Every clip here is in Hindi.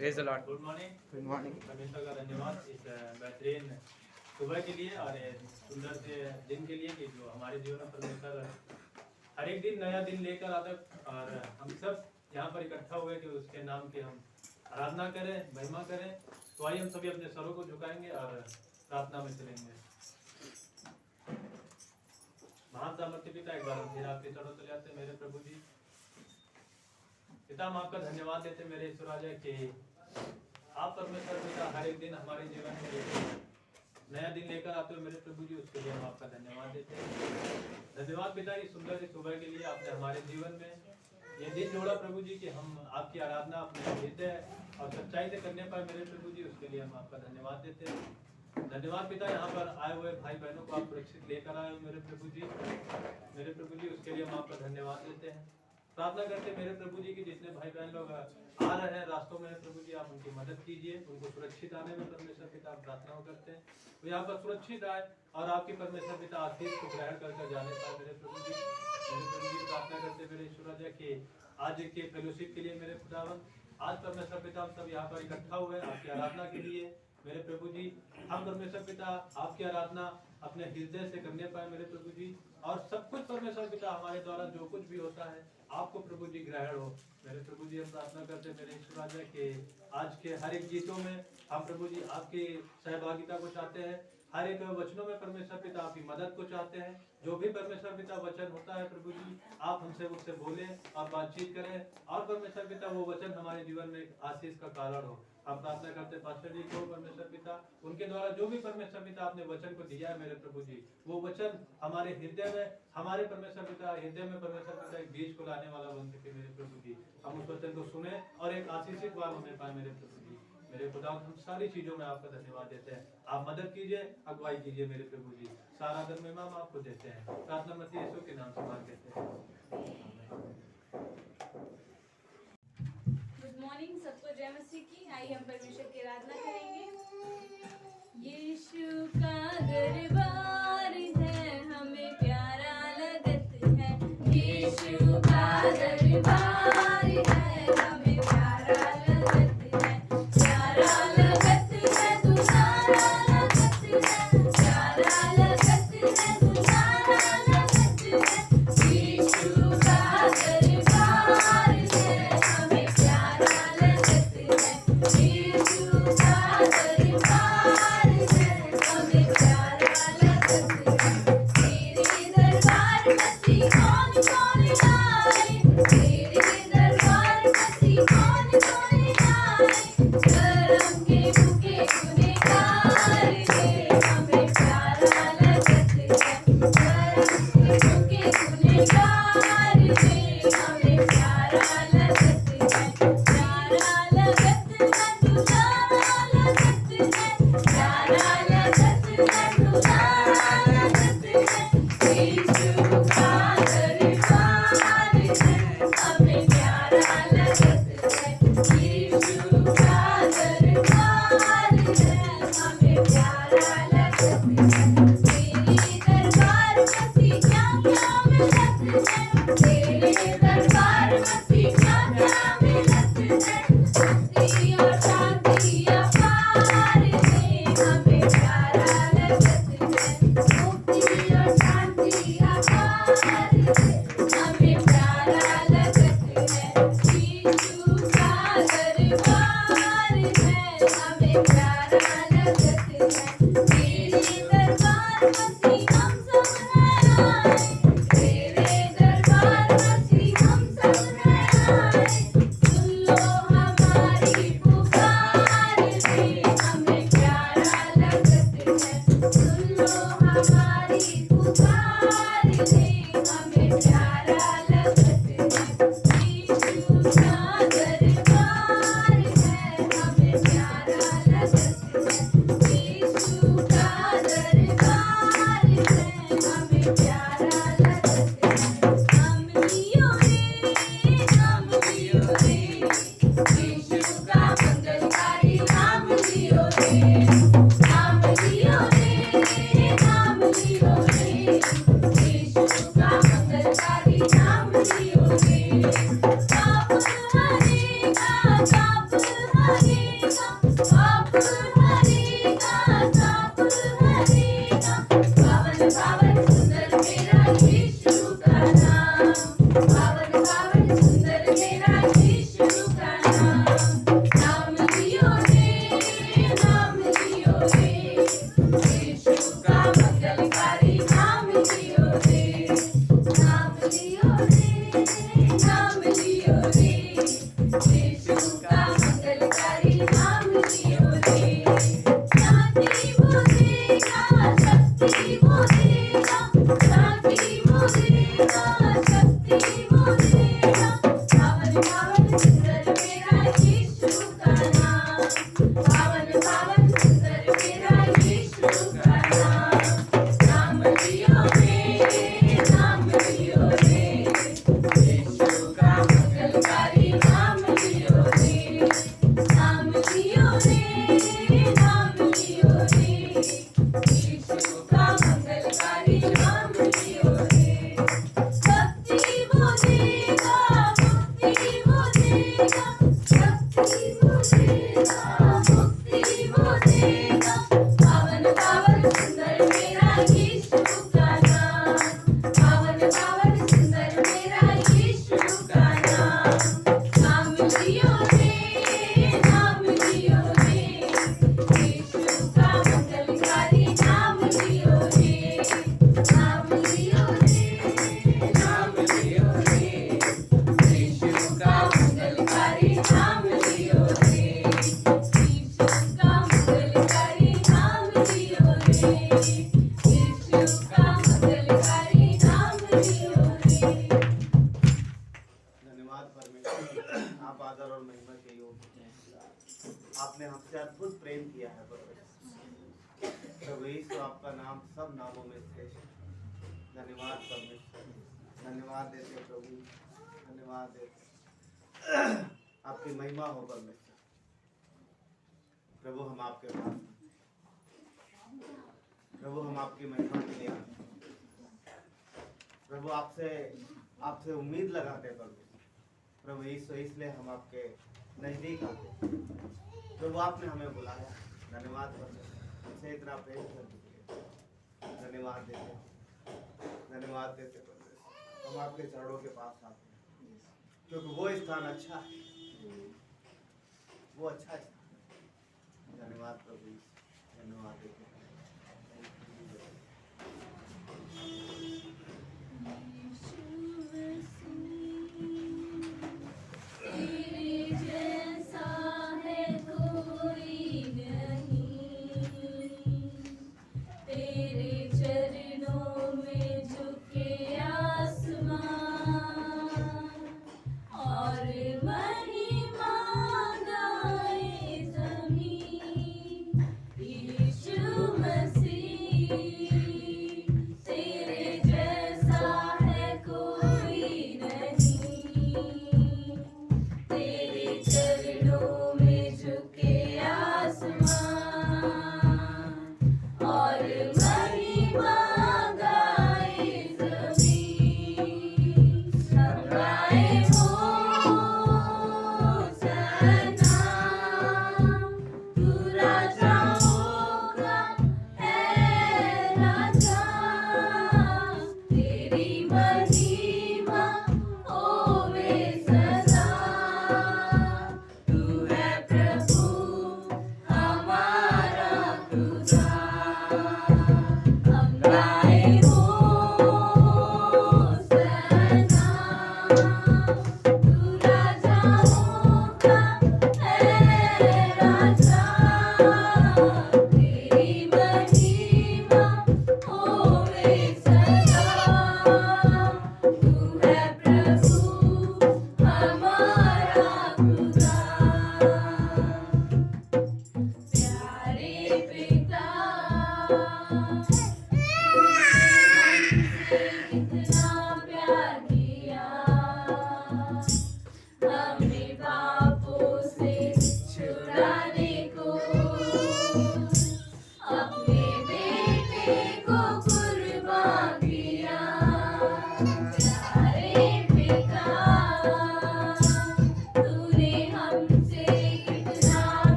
Praise the Lord. Good morning. Good morning. परमेश्वर का धन्यवाद इस बेहतरीन सुबह के लिए और सुंदर से दिन के लिए कि जो हमारे जीवन में परमेश्वर हर एक दिन नया दिन लेकर आता है और हम सब यहाँ पर इकट्ठा हुए कि उसके नाम की हम आराधना करें, महिमा करें। तो आइए हम सभी अपने सरों को झुकाएंगे और प्रार्थना में चलेंगे। महान सामर्थ्य पिता, एक बार हम फिर आपके चरणों तले आते हैं। मेरे प्रभु जी पिता, हम आपका धन्यवाद देते मेरे ईश्वर राजा कि आप परमेश्वर पिता हर एक दिन हमारे जीवन में नया दिन लेकर आते हो मेरे प्रभु जी, उसके लिए हम आपका धन्यवाद देते हैं। धन्यवाद पिता, इस सुंदर सी सुबह के लिए आपने हमारे जीवन में ये दिन जोड़ा प्रभु जी कि हम आपकी आराधना अपने हृदय और सच्चाई से करने पाए मेरे प्रभु जी, उसके लिए हम आपका धन्यवाद देते हैं। धन्यवाद पिता, यहाँ पर आए हुए भाई बहनों को आप सुरक्षित लेकर आए हो मेरे प्रभु जी, उसके लिए हम आपका धन्यवाद देते हैं। प्रार्थना करते मेरे प्रभु जी की जितने भाई बहन लोग आ रहे हैं रास्तों में प्रभु जी, आप उनकी मदद कीजिए, उनको सुरक्षित आने में परमेश्वर पिता हम प्रार्थना करते हैं वो यहाँ पर सुरक्षित आए और आपकी परमेश्वर पिता आशीष को ग्रहण कर जाने पाए मेरे प्रभु जी। प्रार्थना करते मेरे ईश्वर राजा के आज के फेलोशिप के लिए मेरे खुदावन, आज परमेश्वर पिता हम सब यहाँ पर इकट्ठा हुए आपकी आराधना के लिए मेरे प्रभु जी। हम परमेश्वर पिता आपकी आराधना अपने हृदय से करने पाए मेरे प्रभु जी, और सब कुछ परमेश्वर पिता हमारे द्वारा जो कुछ भी होता है आपको प्रभु जी ग्रहण हो मेरे प्रभु जी। हम प्रार्थना करते मेरे ईश्वर राजा के आज के हर एक गीतों में हम प्रभु जी आपकी सहभागिता को चाहते हैं, हर एक वचनों में परमेश्वर पिता आपकी मदद को चाहते हैं। जो भी परमेश्वर पिता वचन होता है प्रभु जी, आप हमसे उससे बोले और बातचीत करें और परमेश्वर पिता वो वचन हमारे जीवन में आशीष का कारण हो। हम प्रार्थना करते पास्टर जी को परमेश्वर पिता, उनके द्वारा जो भी परमेश्वर पिता आपने वचन को दिया है मेरे प्रभु जी, वो वचन हमारे हृदय में, हमारे परमेश्वर पिता हृदय में परमेश्वर पिता एक बीज को लाने वाला बन सके मेरे प्रभु जी। हम उस वचन को सुने और एक आशीषित बार होने पाए मेरे प्रभु जी। मेरे खुदा, हम सारी चीजों में आपका धन्यवाद देते हैं। आप मदद कीजिए, अगुवाई कीजिए मेरे प्रभु जी। सारा धर्म महिमा हम आपको देते हैं। प्रार्थना मसीह यीशु के नाम से मांगते हैं। गुड मॉर्निंग सबको, जय मसीह की। आइए हम परमेश्वर की आराधना करेंगे। यीशु का दरबार है, हमें प्यारा लगत है। यीशु का दरबार है, हमें प्यारा लगत है। प्यारा लगत है, तुम्हारा लगत है। प्यारा लगत है, तुम्हारा लगत है। यीशु का दरबार है, हमें प्यारा लगत है। यीशु का दरबार है, हमें प्यारा लगत है। तेरे दरबार मसीह कौन कौन आए, तेरे दरबार मसीह कौन कौन आए। करम के भूखे गुनहगार थे, हमें प्यारा लगत है। करम के भूखे गुनहगार थे, हमें प्यारा लगत है। प्यारा लगत है, तुम्हारा लगत है। प्यारा लगत है, तुम्हारा लगत है। यीशु का दरबार है, हमें प्यारा लगत है। यीशु का दरबार है, हमें प्यारा लगत है। तेरे दरबार मसीह क्या क्या मिलत है। तेरे दरबार मसीह क्या क्या मिलत है। मुक्ति और शांति अपार है, हमें प्यारा लगत है। मुक्ति और शांति अपार है, हमें प्यारा लगत है। यीशु का दरबार है, हमें प्यारा लगत है। तेरे दरबार मसीह हम सब हैं आए। तेरे दरबार मसीह हम सब हैं आए। सुन लो हमारी पुकार है, हमें प्यारा लगत है। सुन लो हमारी पुकार है, हमें प्यारा लगत है। यीशु का दरबार है, हमें प्यारा लगत है। यीशु का दरबार है, हमें प्यारा लगत है। हम लियो रे, हम लियो रे। सुंदर मेरा यीशु का नाम, पावन पावन सुंदर मेरा यीशु का नाम। नाम लियो रे, नाम लियो रे, यीशु का मंगलकारी नाम लियो रे। नाम लियो रे, नाम लियो रे, यीशु का मंगलकारी नाम लियो रे। शक्ति वो देगा, मुक्ति वो देगा, शक्ति वो देगा, मुक्ति वो देगा। पावन पावन सुंदर मेरा यीशु का नाम, पावन पावन सुंदर मेरा यीशु का नाम। नाम लियो रे, नाम लियो रे, यीशु का मंगलकारी नाम लियो रे। नाम लियो रे, नाम लियो रे, यीशु का मंगलकारी नाम लियो रे। यीशु का मंगलकारी नाम लियो रे, यीशु का मंगलकारी नाम लियो रे। धन्यवाद परमेश्वर, आप आदर और महिमा के योग्य हैं। आपने हमसे अद्भुत प्रेम किया है परमेश्वर। प्रभु यीशु, आपका नाम सब नामों में श्रेष्ठ है। धन्यवाद परमेश्वर, धन्यवाद देते प्रभु, धन्यवाद देते। आपकी महिमा हो परमेश्वर। प्रभु हम आपके पास हैं। प्रभु हम आपकी महिमा के लिए आते हैं। प्रभु आपसे उम्मीद लगाते हैं परमेश्वर। प्रभु यीशु, इसलिए हम आपके नजदीक आते हैं। प्रभु आपने हमें बुलाया, धन्यवाद परमेश्वर। हमसे इतना प्रेम करने के लिए धन्यवाद देते, धन्यवाद देते परमेश्वर। हम आपके चरणों के पास आते हैं क्योंकि वो स्थान अच्छा है, वो अच्छा स्थान है। धन्यवाद प्रभु यीशु, धन्यवाद देते हैं। तेरे जैसा है कोई नहीं, तेरे चरणों में झुके आसमां और महिमा गाए ज़मीं। यीशु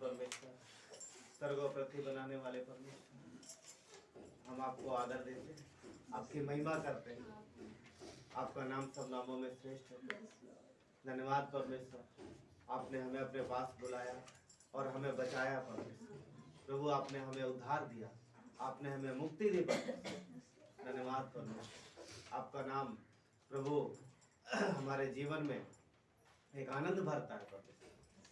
परमेश्वर, स्वर्ग और पृथ्वी बनाने वाले परमेश्वर, हम आपको आदर देते हैं, आपकी महिमा करते हैं। आपका नाम सब नामों में श्रेष्ठ है। धन्यवाद परमेश्वर, आपने हमें अपने पास बुलाया और हमें बचाया परमेश्वर। प्रभु आपने हमें उद्धार दिया, आपने हमें मुक्ति दी परमेश्वर। धन्यवाद परमेश्वर, आपका नाम प्रभु हमारे जीवन में एक आनंद भरता है परमेश्वर।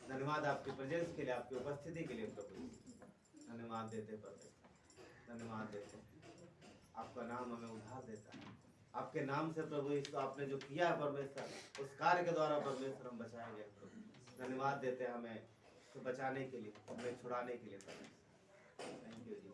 धन्यवाद आपकी प्रेजेंस के लिए, आपकी उपस्थिति के लिए प्रभु। धन्यवाद देते परमेश्वर, धन्यवाद देते। आपका नाम हमें उद्धार देता है। आपके नाम से प्रभु इस आपने जो किया है परमेश्वर, उस कार्य के द्वारा परमेश्वर हम बचाए गए प्रभु। धन्यवाद देते हैं हमें तो बचाने के लिए, हमें छुड़ाने के लिए परमेश्वर। थैंक यू जी।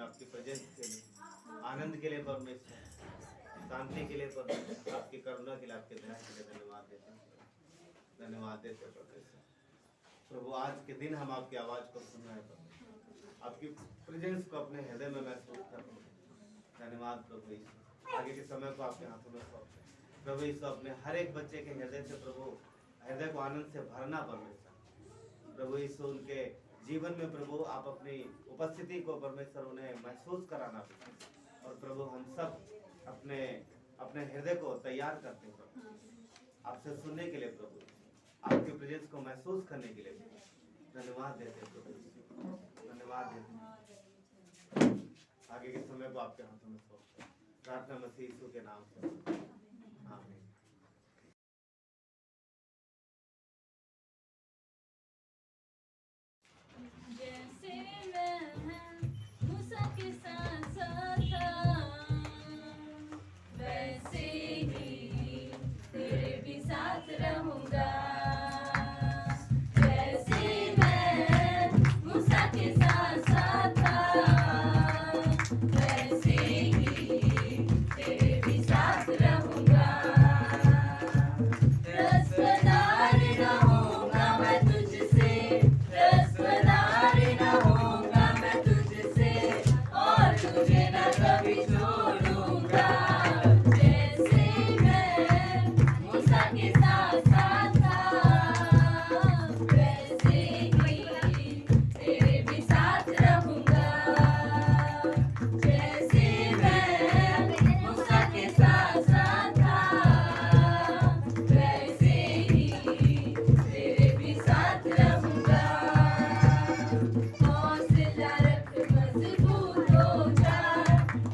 आपकी प्रेजेंस के लिए, आनंद के लिए परमेश्वर, शांति के लिए परमेश्वर, आपकी करुणा के लिए, आपके दया के लिए धन्यवाद देते हैं, धन्यवाद देते हैं परमेश्वर। प्रभु आज के दिन हम आपकी आवाज़ को सुन रहे हैं परमेश्वर, आपकी प्रेजेंस को अपने हृदय में महसूस कर रहे हैं। धन्यवाद प्रभु यीशु, आगे के समय को आपके हाथों में सौंपते हैं प्रभु यीशु। अपने हर एक बच्चे के हृदय से प्रभु, हृदय को आनंद से भरना परमेश्वर प्रभु यीशु, उनके जीवन में प्रभु आप अपनी उपस्थिति को परमेश्वर उन्हें महसूस कराना और प्रभु हम सब अपने अपने हृदय को तैयार करते हैं प्रभु आपसे सुनने के लिए, प्रभु आपके प्रेजेंस को महसूस करने के लिए धन्यवाद देते हैं प्रभु, धन्यवाद देते हैं। आगे के समय को आपके हाथों में सौंपते हैं, प्रार्थना मसीह यीशु के नाम से, आमीन। जैसे मैं मूसा के साथ था, वैसे ही तेरे भी साथ रहूंगा। जैसे मैं मूसा के साथ था, वैसे ही तेरे भी साथ रहूंगा। रसदार रहूंगा मैं तुझसे, रसदार रहूंगा मैं तुझसे, और तुझे न कभी छोड़ूंगा। जैसे मैं मूसा के साथ था, वैसे ही तेरे भी साथ रहूंगा। जैसे मैं मूसा के साथ था, वैसे ही तेरे भी साथ रहूंगा। हौसला रख मजबूत हो जा,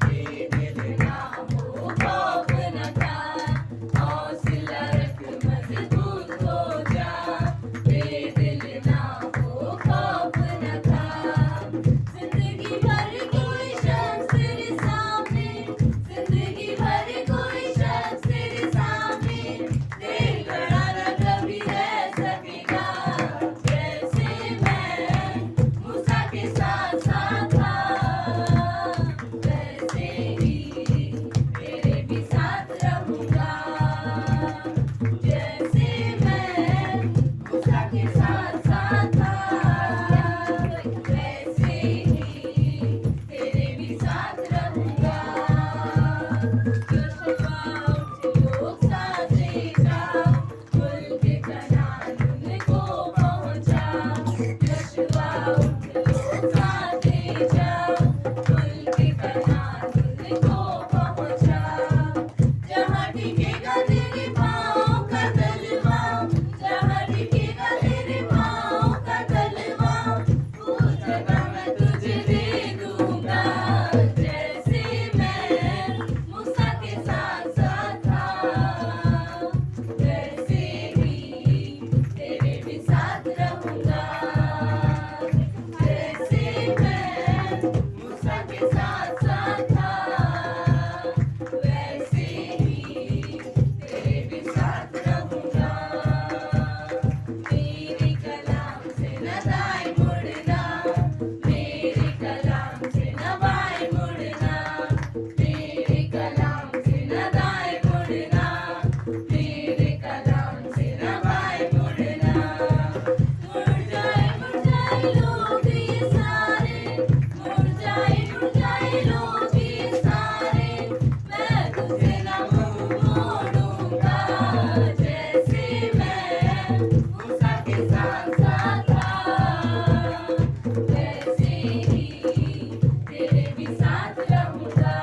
बेदिल ना हो खौफ न खा। हौसला रख मजबूत हो जा, बेदिल ना हो खौफ न खा। जिंदगी भर कोई शख्स तेरे सामने, जिंदगी भर कोई शख्स तेरे सामने दिल खड़ा न कभी रह सकेगा। जैसे मैं मूसा के साथ था, वैसे ही तेरे भी साथ रहूंगा। जैसे मैं मूसा के साथ था, वैसे ही तेरे भी साथ रहूंगा। यहोवा उठ लोग साथे जा, मुल्क कनान को पहुंचा। यहोवा उठ लोग साथे जा, मुल्क कनान को पहुंचा। जहाँ टिकेगा तेरे पाँव का तलवा, जहाँ टिकेगा तेरे पाँव का तलवा, वो जगह मैं तुझे दे दूंगा। जैसे मैं मूसा के साथ था, वैसे ही तेरे भी साथ रहूंगा। जैसे मैं मूसा के साथ था, वैसे ही तेरे भी साथ रहूंगा। मेरे कलाम से न दाएं मुड़ना, मेरे कलाम से न बाएं मुड़ना, मेरे कलाम से न दाएं मुड़ना, मेरे कलाम से न बाएं मुड़ना। मुड़ जाए लोग ये सारे, मुड़ जाए लोग ये सारे, मैं तुझे न मुँह मोड़ूंगा। जैसे मैं मूसा के साथ था, वैसे ही तेरे भी साथ रहूंगा।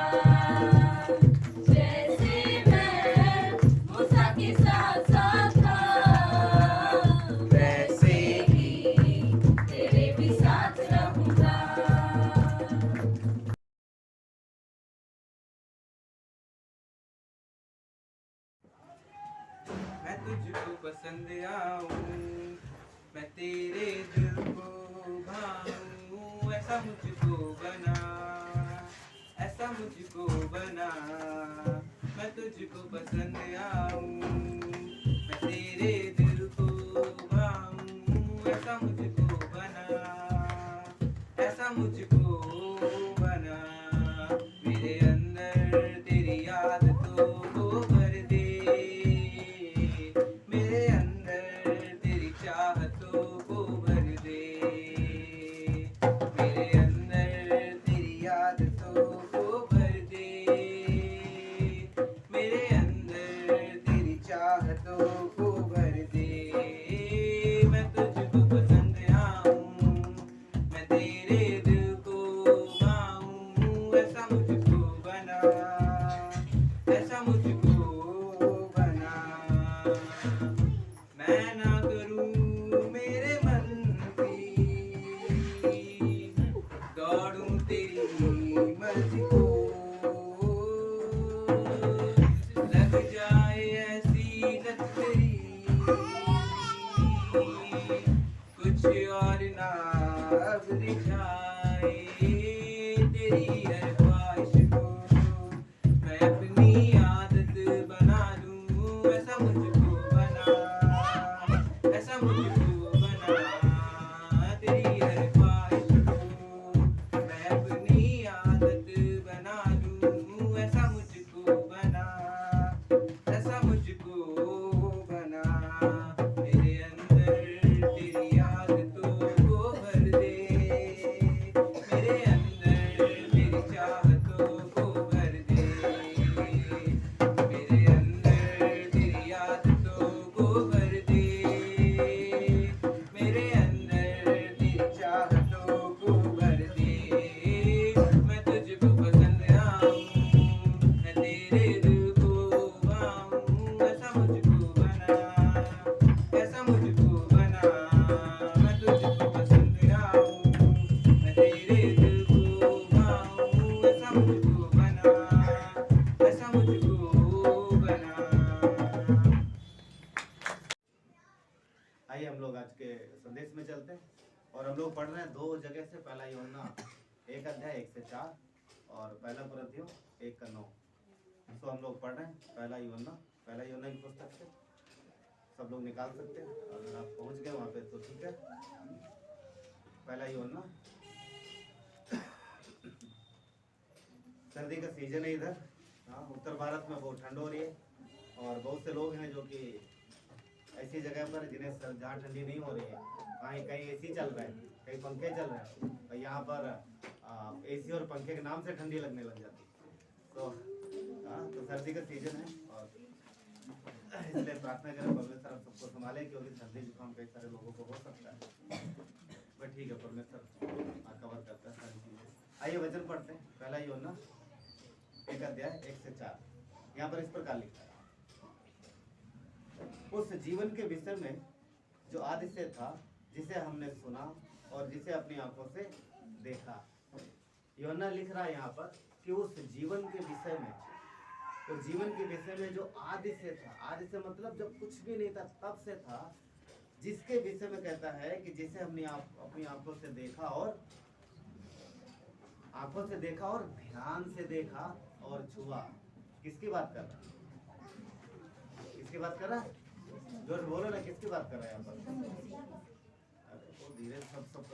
जैसे मैं मूसा के साथ था, वैसे ही तेरे भी साथ रहूंगा। मैं तुझको पसंद आऊं, मैं तेरे दिल को भाऊं। ऐसा मुझको बना, ऐसा मुझको बना। मैं तुझको पसंद आऊं, मैं तेरे दिल को भाऊं। ऐसा मुझको बना, ऐसा मुझको बना। दौड़ूं तेरी मर्जी को, लग जाए ऐसी लत तेरी, कुछ और ना अब रिझाए तेरी हर ख्वाहिश को, मैं अपनी आदत बना लूं, ऐसा मुझको बना, ऐसा मुझको बना, तेरी हर ख्वाहिश को मैं अपनी आदत बना लूं, ऐसा मुझको बना, ऐसा मुझको बना, मेरे अंदर तेरी आदतों को भर दे, मेरे अंदर तेरी चाहतों को भर दे, मेरे अंदर तेरी आदतों को भर दे, मेरे अंदर तेरी चाहतों को भर दे, मैं तुझको पसंद आऊं, मैं तेरे दिल को भाऊं, ऐसा मुझको बना, ऐसा मुझको बना, मैं तुझको पसंद आऊं, मैं तेरे दिल को भाऊं, ऐसा मुझको बना, ऐसा मुझको बना। आइए हम लोग आज के संदेश में चलते हैं और हम लोग पढ़ रहे हैं 2 जगह से। पहला यूहन्ना 1 अध्याय 1 से 4 और पहला कुरिन्थियों 1 का 9। तो हम लोग पढ़ रहे हैं पहला यूहन्ना की पुस्तक से। सब लोग निकाल सकते हैं, अगर आप पहुंच गए वहाँ पे तो ठीक है। पहला यूहन्ना, सर्दी का सीजन है इधर। हाँ, उत्तर भारत में बहुत ठंड हो रही है और बहुत से लोग हैं जो कि ऐसी जगह पर जिन्हें जहाँ ठंडी नहीं हो रही है, कहीं कहीं एसी चल रहा है, कहीं पंखे चल रहे हैं, और यहाँ पर एसी और पंखे के नाम से ठंडी लगने लग जाती है। तो तो सर्दी का सीजन है और इसलिए प्रार्थना करें परमेश्वर आप सबको संभाले, क्योंकि सर्दी जुकाम कई सारे लोगों को हो सकता है। बट ठीक है, परमेश्वर कवर करता है सारी चीजें। आइए वचन पढ़ते हैं। पहला यूहन्ना 1 अध्याय 1 से 4। यहाँ पर इस प्रकार लिखा है, उस जीवन के विषय में जो आदि से था, जिसे हमने सुना और जिसे अपनी आंखों से देखा। यूहन्ना लिख रहा है यहाँ पर कि उस जीवन के विषय में, तो जीवन के विषय में जो आदि से था, आदि से मतलब जब कुछ भी नहीं था तब से था, जिसके विषय में कहता है कि जिसे हमने अपनी आंखों से देखा और ध्यान से देखा और छुआ। किसकी बात कर रहा है? किसकी बात कर रहा है? जोर बोलो ना, किसकी बात कर रहा है यहाँ पर? अरे वो धीरे सब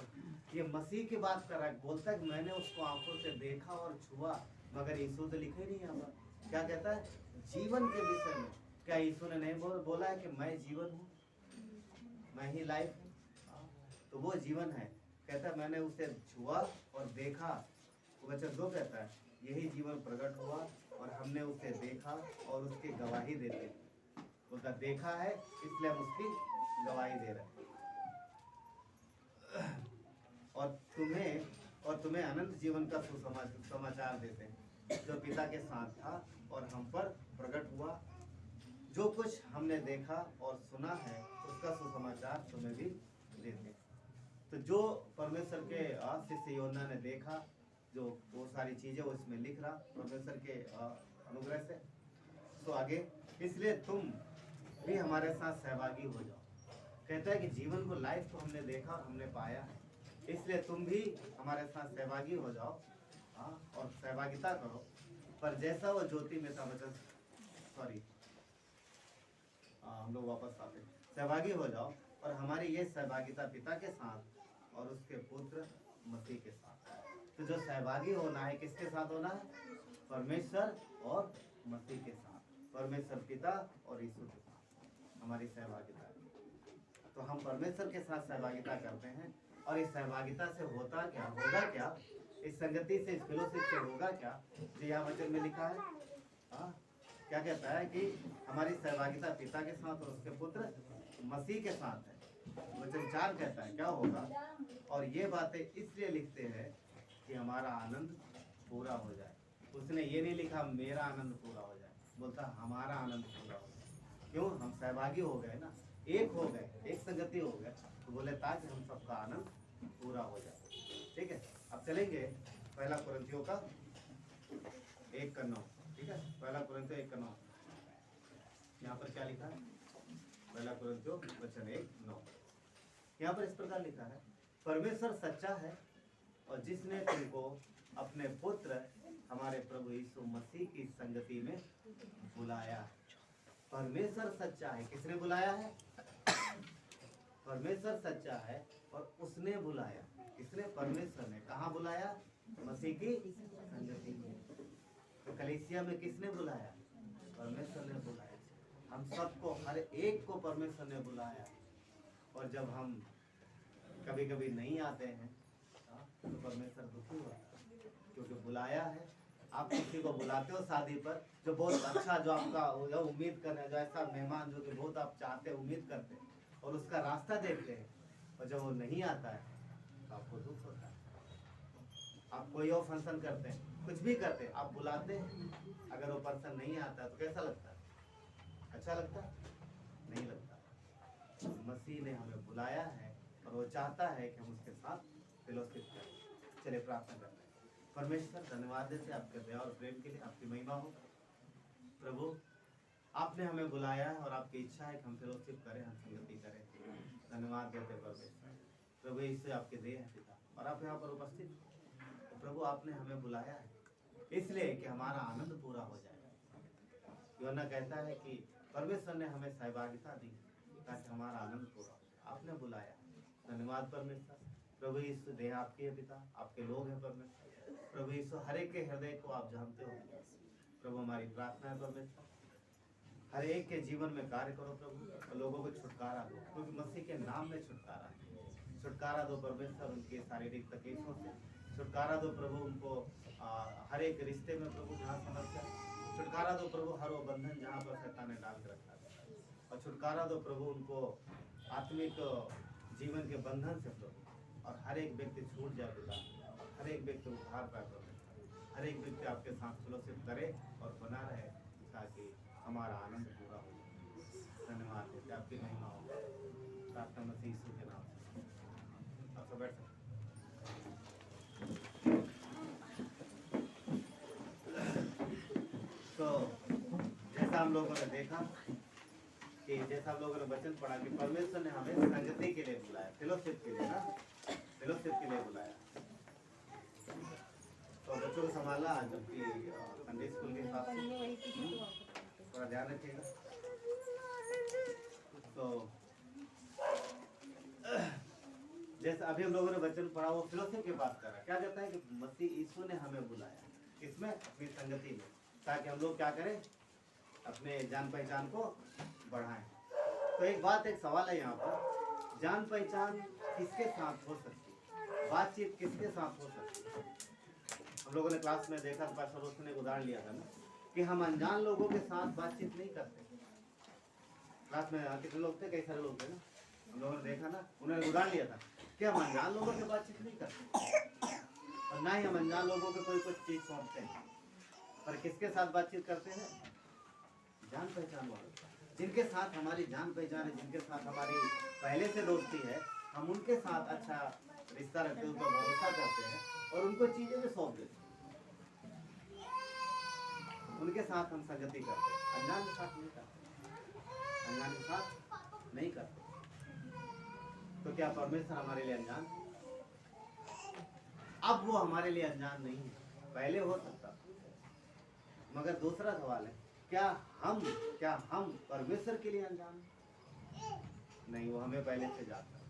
ये मसीह की बात कर रहा है। बोलता है कि मैंने उसको आंखों से देखा और छुआ, मगर यीशु तो लिखे नहीं यहाँ पर। क्या कहता है? जीवन के विषय में। क्या यीशु ने नहीं बोला है कि मैं जीवन हूँ, मैं ही लाइफ हूँ? तो वो जीवन है। कहता है मैंने उसे छुआ और देखा। वचन 2 कहता है यही जीवन प्रकट हुआ और हमने उसे देखा और उसकी गवाही देते हैं। उसका देखा है इसलिए हम उसकी गवाही दे रहे हैं और तुम्हें अनंत जीवन का सुसमाचार देते हैं, जो पिता के साथ था और हम पर प्रकट हुआ। जो कुछ हमने देखा और सुना है उसका सुसमाचार तुम्हें भी देते हैं। तो जो परमेश्वर के शिष्य यूहन्ना ने देखा, जो वो सारी चीजें वो इसमें लिख रहा परमेश्वर के अनुग्रह से। तो आगे, इसलिए तुम भी हमारे साथ सहभागी हो जाओ। कहता है कि जीवन को, लाइफ को हमने देखा और हमने पाया है, इसलिए तुम भी हमारे साथ सहभागी हो जाओ। और सहभागिता करो। पर जैसा वो ज्योति में था, वचन हम लोग वापस आते, सहभागी हो जाओ और हमारी ये सहभागिता पिता के साथ और उसके पुत्र मसीह के साथ। तो जो सहभागी होना है, किसके साथ होना है? परमेश्वर और मसीह के साथ, परमेश्वर पिता और यीशु के साथ हमारी सहभागिता है। तो हम परमेश्वर के साथ सहभागिता करते हैं और इस सहभागिता से होगा क्या? इस संगति से, इस फेलोशिप से होगा क्या? जो यहाँ वचन में लिखा है, क्या कहता है कि हमारी सहभागिता पिता के साथ और उसके पुत्र मसीह के साथ है। वचन 4 कहता है क्या होगा? और ये बातें इसलिए लिखते हैं कि हमारा आनंद पूरा हो जाए। उसने ये नहीं लिखा मेरा आनंद पूरा हो जाए, बोलता हमारा आनंद पूरा हो जाए। क्यों? हम सहभागी हो गए ना, एक हो गए, एक संगति हो गए, तो बोले ताकि हम सबका आनंद पूरा हो जाए। ठीक है। अब चलेंगे पहला कुरिन्थियों का 1:9, ठीक है। पहला कुरिन्थियों 1:9, यहाँ पर क्या लिखा है? पहला कुरिन्थियों वचन 1:9, यहाँ पर इस प्रकार लिखा है, परमेश्वर सच्चा है और जिसने तुमको अपने पुत्र हमारे प्रभु यीशु मसीह की संगति में बुलाया। परमेश्वर सच्चा है। किसने बुलाया है? परमेश्वर सच्चा है और उसने बुलाया। किसने? परमेश्वर ने। कहाँ बुलाया? मसीह की संगति में। तो कलीसिया में किसने बुलाया? परमेश्वर ने बुलाया। हम सबको, हर एक को परमेश्वर ने बुलाया। और जब हम कभी कभी नहीं आते हैं तो परमेश्वर दुखी होता है, क्योंकि बुलाया है। आप किसी को बुलाते हो शादी पर, जो बहुत अच्छा, जो आपका जो उम्मीद करने, जो ऐसा मेहमान जो कि बहुत आप चाहते उम्मीद करते हैं, और उसका रास्ता देखते हैं, और जब वो नहीं आता है तो आपको दुख होता है। आप कोई और फंक्शन करते हैं, कुछ भी करते हैं, आप बुलाते हैं, अगर वो पर्सन नहीं आता है तो कैसा लगता है? अच्छा लगता है? नहीं लगता। मसीह ने हमें बुलाया है और वो चाहता है कि हम उसके साथ फेलोशिप करें। चलिए प्रार्थना करते हैं। परमेश्वर, धन्यवाद देते आपके दया और प्रेम के लिए, आपकी महिमा हो। प्रभु, आपने हमें बुलाया है और आपकी इच्छा है कि हम फेलोशिप करें, हम संगति करें। धन्यवाद देते परमेश्वर। प्रभु, इससे आपके देह है पिता, और आप यहाँ पर उपस्थित हैं। तो प्रभु, आपने हमें बुलाया है इसलिए कि हमारा आनंद पूरा हो जाए। यूहन्ना कहता है कि परमेश्वर ने हमें सहभागिता दी ताकि हमारा आनंद पूरा हो। आपने बुलाया। धन्यवाद परमेश्वर। प्रभु यीशु, देह आपकी है पिता, आपके लोग हैं परमेश्वर। प्रभु यीशु, हर एक के हृदय को आप जानते हो प्रभु। हमारी प्रार्थना है परमेश्वर, हर एक के जीवन में कार्य करो प्रभु, और लोगों को छुटकारा दो, क्योंकि मसीह के नाम में छुटकारा है। छुटकारा दो परमेश्वर उनके शारीरिक तकलीफों से। छुटकारा दो प्रभु उनको हर एक रिश्ते में प्रभु जहाँ समस्या। छुटकारा दो प्रभु हर वो बंधन जहाँ पर शैतान ने डाल के रखा है। और छुटकारा दो प्रभु उनको आत्मिक जीवन के बंधन से प्रभु। और हर एक व्यक्ति छूट जाए पिता, हर एक व्यक्ति उद्धार पाए प्रभु। हर एक व्यक्ति आपके साथ फेलोशिप करे और बना रहे, ताकि हमारा आनंद पूरा हो। धन्यवाद देते, आपकी महिमा हो। प्रार्थना मसीह यीशु के नाम से। आप सब बैठ सकते। तो जैसा हम लोगों ने देखा कि जैसा हम लोगों ने वचन पढ़ा कि परमेश्वर ने हमें संगति के लिए बुलाया, फेलोशिप के लिए ना, फेलोशिप के लिए बुलाया। तो बच्चों को संभालना, जबकि संडे स्कूल के हिसाब से थोड़ा ध्यान रखिएगा। तो जैसे अभी हम लोगों ने वचन पढ़ा, वो फेलोशिप की बात कर रहा है। क्या कहता है कि मसीह यीशु ने हमें बुलाया, इसमें अपनी संगति में, ताकि हम लोग क्या करें? अपने जान पहचान को बढ़ाएं। तो एक बात, एक सवाल है यहाँ पर, जान पहचान किसके साथ हो सकती है? बातचीत किसके साथ हो सकती है? हम लोगों ने क्लास में देखा, पास्टर रोशन ने उदाहरण लिया था ना, कि हम अनजान लोगों के साथ बातचीत नहीं करते। क्लास में कितने लोग थे? कई सारे लोग थे ना, हम लोगों ने देखा ना, उन्होंने उदाहरण लिया था कि हम अनजान लोगों से बातचीत नहीं करते, और ना ही हम अनजान लोगों को कोई कुछ चीज सौंपते हैं। पर किसके साथ बातचीत करते हैं? जान पहचान वालों, जिनके साथ हमारी जान पहचान है, जिनके साथ हमारी पहले से दोस्ती है, हम उनके साथ अच्छा रिश्ता रखते हैं, उन पर भरोसा करते हैं और उनको चीजें भी सौंप देते हैं। उनके साथ हम संगति करते हैं, अनजान के साथ नहीं करते, अनजान के साथ नहीं करते। तो क्या परमेश्वर हमारे लिए अनजान? अब वो हमारे लिए अनजान नहीं है, पहले हो सकता। मगर दूसरा सवाल है, क्या हम परमेश्वर के लिए अनजान हैं? नहीं, वो हमें पहले से जानता है,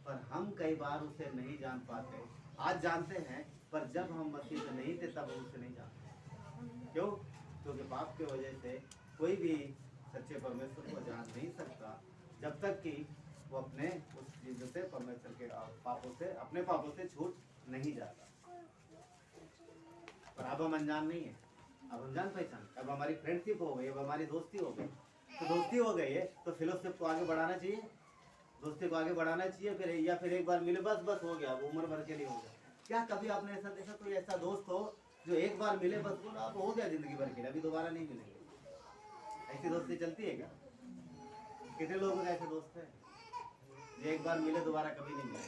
पर हम कई बार उसे नहीं जान पाते। आज जानते हैं, पर जब हम मसीह में नहीं थे तब हम उसे नहीं जानते। क्यों? क्योंकि पाप की वजह से कोई भी सच्चे परमेश्वर को जान नहीं सकता जब तक कि वो अपने उस चीज से, परमेश्वर के पापों से, अपने पापों से छूट नहीं जाता। पर अब हम अनजान नहीं है, अब हम जान पहचान, अब हमारी फ्रेंडशिप हो गई, अब हमारी दोस्ती हो गई। तो दोस्ती हो गई है तो फेलोशिप को आगे बढ़ाना चाहिए, दोस्ती को आगे बढ़ाना चाहिए। फिर या फिर एक बार मिले बस हो गया, उम्र भर के लिए हो गया। क्या कभी आपने ऐसा देखा कोई ऐसा दोस्त हो जो एक बार मिले बस बोला अब हो गया जिंदगी भर के लिए, अभी दोबारा नहीं मिलेंगे? ऐसी दोस्ती चलती है क्या? कितने लोगों का ऐसे दोस्त है जो एक बार मिले दोबारा कभी नहीं मिले?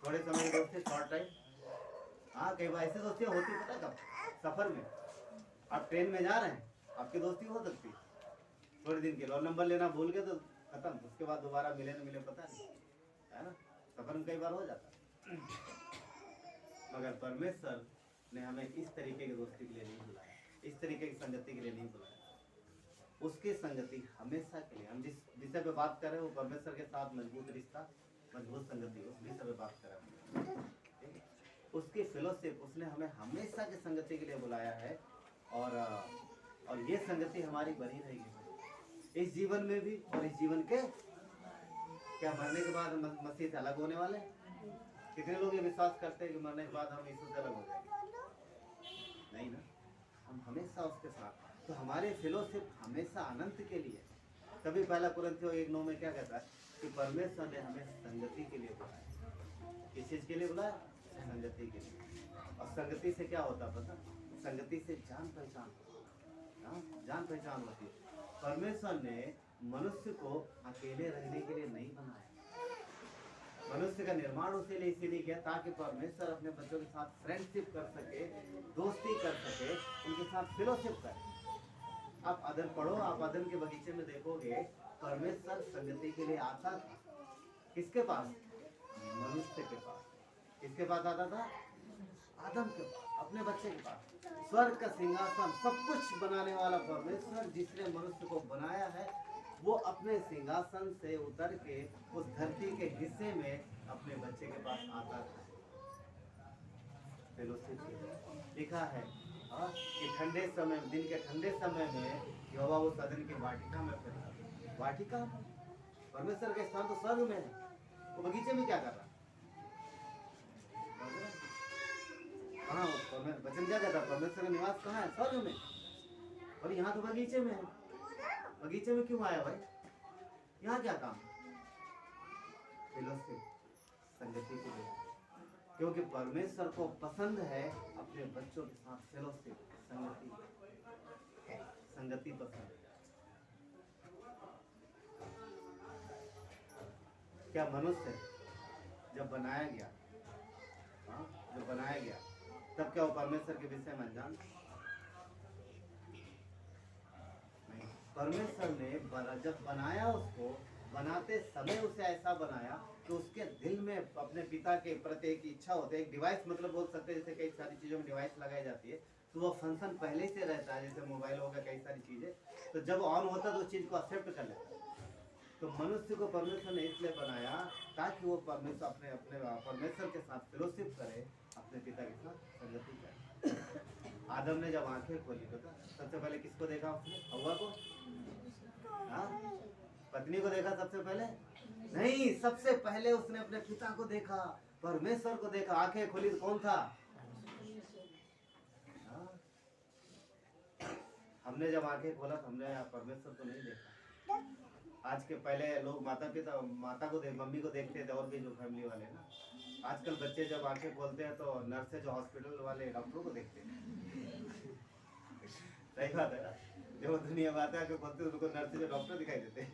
थोड़े समय की दोस्ती, शॉर्ट टाइम। हाँ, कई बार ऐसी दोस्तियाँ होती, पता है कब? सफर में आप ट्रेन में जा रहे हैं, आपकी दोस्ती हो सकती है थोड़े दिन के लिए, और नंबर लेना भूल गए तो खत्म, उसके बाद दोबारा मिले न मिले पता नहीं, है ना? सफर में कई बार हो जाता है। मगर परमेश्वर ने हमें इस तरीके की दोस्ती के लिए नहीं बुलाया, इस तरीके की संगति के लिए नहीं बुलाया। उसकी संगति हमेशा के लिए, हम जिस विषय पे बात कर रहे हैं वो परमेश्वर के साथ मजबूत रिश्ता, मजबूत संगति, उस विषय पे बात कर रहे हैं। ठीक है? उसकी फेलोशिप, उसने हमें हमेशा की संगति के लिए बुलाया है, और ये संगति हमारी बनी रहेगी इस जीवन में भी, और इस जीवन के क्या मरने के बाद हम मसीह से अलग होने वाले हैं? कितने लोग ये विश्वास करते हैं कि मरने के बाद हम यीशु से अलग हो जाएंगे? नहीं ना, हम हमेशा उसके साथ। तो हमारे फेलोशिप हमेशा अनंत के लिए। तभी पहला कुरिन्थियों 1:9 में क्या कहता है कि परमेश्वर ने हमें संगति के लिए बुलाया। किस चीज के लिए बुलाया? संगति के लिए। और संगति से क्या होता है पता? संगति से जान पहचान, जान पहचान होती है। परमेश्वर ने मनुष्य को अकेले रहने के लिए नहीं बनाया। मनुष्य का निर्माण उसी लिए इसीलिए किया ताकि परमेश्वर अपने बच्चों के साथ फ्रेंडशिप कर सके, दोस्ती कर सके, उनके साथ फेलोशिप करे। आप अदन पढ़ो, आप अदन के बगीचे में देखोगे परमेश्वर संगति के लिए आता था। किसके पास? मनुष्य के पास। किसके पास आता था? आदम के पास, अपने बच्चे के पास। स्वर्ग का सिंहासन, सब कुछ बनाने वाला परमेश्वर जिसने मनुष्य को बनाया है, वो अपने सिंहासन से उतर के उस धरती के हिस्से में अपने बच्चे के पास आता था। लिखा है कि ठंडे समय, दिन के ठंडे समय में यहोवा उस सदन की वाटिका में फिरता। वाटिका, परमेश्वर का स्थान तो स्वर्ग में है, वो बगीचे में क्या कर रहा? कहाँ? वचन क्या कहता? परमेश्वर का निवास कहाँ है? स्वर्ग में। और यहाँ तो बगीचे में है। बगीचे में क्यों आया भाई? यहाँ क्या काम? फेलोशिप, संगति के लिए। क्योंकपरमेश्वर को पसंद है अपने बच्चों के साथ फेलोशिप, संगति पसंद है। क्या मनुष्य जब बनाया गया, जब बनाया गया तब क्या वो परमेश्वर के विषय में अनजान? नहीं। परमेश्वर ने जब बनाया, उसको बनाते समय उसे ऐसा बनाया कि उसके दिल में अपने पिता के प्रति एक इच्छा होती है। एक डिवाइस मतलब बोल सकते हैं, जैसे कई सारी चीज़ों में डिवाइस लगाई जाती है तो वो फंक्शन पहले से रहता है, जैसे मोबाइल हो गया, कई सारी चीज़ें, तो जब ऑन होता है तो उस चीज़ को एक्सेप्ट कर लेता है। तो मनुष्य को परमेश्वर ने इसलिए बनाया ताकि वो परमेश्वर अपने परमेश्वर के साथ फेलोशिप करे, अपने पिता के साथ संगति करे। आदम ने जब आंखें खोली तो सबसे पहले किसको देखा उसने? हव्वा को? हाँ? पत्नी को देखा सबसे पहले? नहीं, सबसे पहले उसने अपने पिता को देखा, परमेश्वर को देखा। आंखें खोली तो कौन था? हाँ? हमने जब आंखें खोला तो हमने परमेश्वर को नहीं देखा। आज के पहले लोग माता को मम्मी को देखते थे, और भी जो फैमिली वाले ना। आजकल बच्चे जब आंखें खोलते हैं तो नर्स जो हॉस्पिटल वाले डॉक्टरों को देखते हैं। सही बात है ना? जो दुनिया में आते खोलते उनको नर्स जो डॉक्टर दिखाई देते हैं।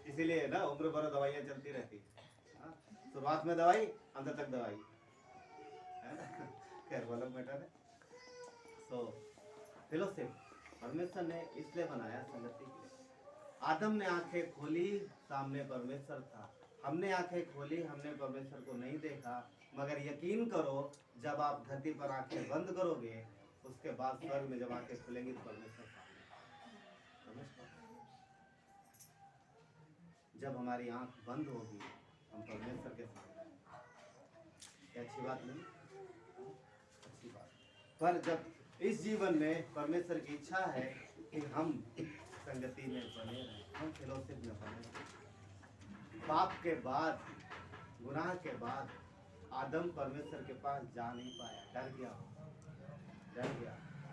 इसीलिए ना उम्र भर दवाइयाँ चलती रहती। शुरुआत में दवाई, अंत तक दवाई, है ना? खैर वाला मैटर है। सो फेलोशिप परमेश्वर ने इसलिए बनाया संगति के लिए। आदम ने आंखें खोली, सामने परमेश्वर था। हमने आंखें खोली, हमने परमेश्वर को नहीं देखा। मगर यकीन करो, जब आप धरती पर आंखें बंद करोगे, उसके बाद स्वर्ग में जब आंखें खुलेंगी तो परमेश्वर सामने। जब हमारी आंख बंद होगी, हम परमेश्वर के सामने। क्या अच्छी बात नहीं? अच्छी बात। पर जब इस जीवन में परमेश्वर की इच्छा है कि हम संगति में बने रहें, हम फेलोशिप में बने रहें। पाप के बाद, गुनाह के बाद आदम परमेश्वर के पास जा नहीं पाया, डर गया।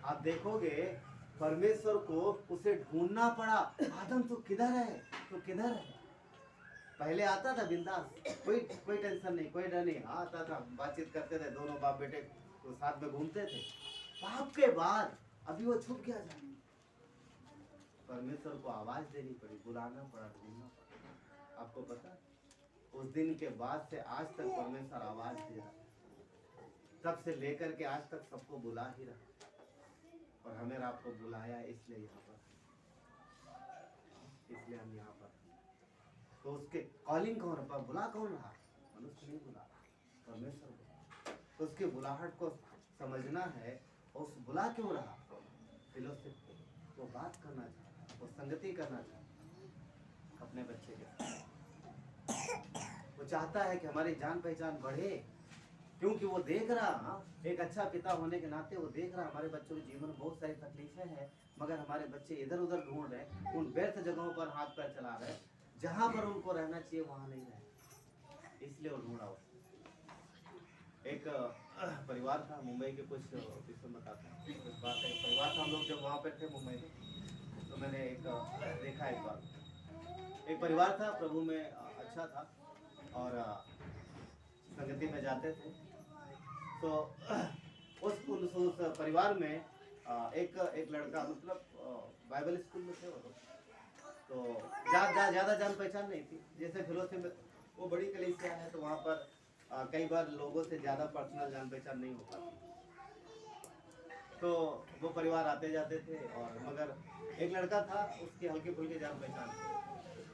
आप देखोगे परमेश्वर को उसे ढूंढना पड़ा। आदम तो किधर है? पहले आता था बिंदास, कोई टेंशन नहीं, कोई डर नहीं, आता था, बातचीत करते थे, दोनों बाप बेटे तो साथ में घूमते थे। पाप के बाद अभी वो छुप गया था। परमेश्वर को आवाज देनी पड़ी, बुलाना पड़ा, ढूंढना पड़ा। आपको पता उस दिन के बाद से आज तक परमेश्वर आवाज दे रहा, तब से लेकर के आज तक सबको बुला ही रहा, और हमें आपको बुलाया इसलिए यहाँ पर, इसलिए हम यहाँ पर। तो उसके कॉलिंग कौन पर बुला कौन रहा? मनुष्य नहीं बुला, परमेश्वर बुला। तो उसके बुलाहट को समझना है, और उस बुला क्यों रहा? फिलोसफी, वो बात करना चाहता, वो संगति करना चाहता अपने बच्चे के साथ। वो चाहता है कि हमारी जान पहचान बढ़े, क्योंकि वो देख रहा, एक अच्छा पिता होने के नाते वो देख रहा हमारे बच्चों के जीवन में बहुत सारी तकलीफें हैं, मगर हमारे बच्चे इधर उधर ढूंढ रहे, उन व्यर्थ जगहों पर हाथ पैर चला रहे, जहां पर उनको रहना चाहिए वहां नहीं रहे, इसलिए वो ढूंढा। एक परिवार था मुंबई के, कुछ विषय बताता हूँ। कुछ बात है, परिवार था, हम लोग जब वहाँ पे थे मुंबई में, तो मैंने एक देखा, एक बार एक परिवार था, प्रभु में अच्छा था और संगति में जाते थे। तो उस परिवार में एक लड़का, मतलब बाइबल स्कूल में थे वो लोग, तो ज़्यादा जान पहचान नहीं थी। जैसे फिलोसफी में वो बड़ी कलीसिया है, तो वहाँ पर कई बार लोगों से ज़्यादा पर्सनल जान पहचान नहीं हो पाती, तो वो परिवार आते जाते थे। और मगर एक लड़का था, उसकी हल्के फुल्के जान पहचान थी,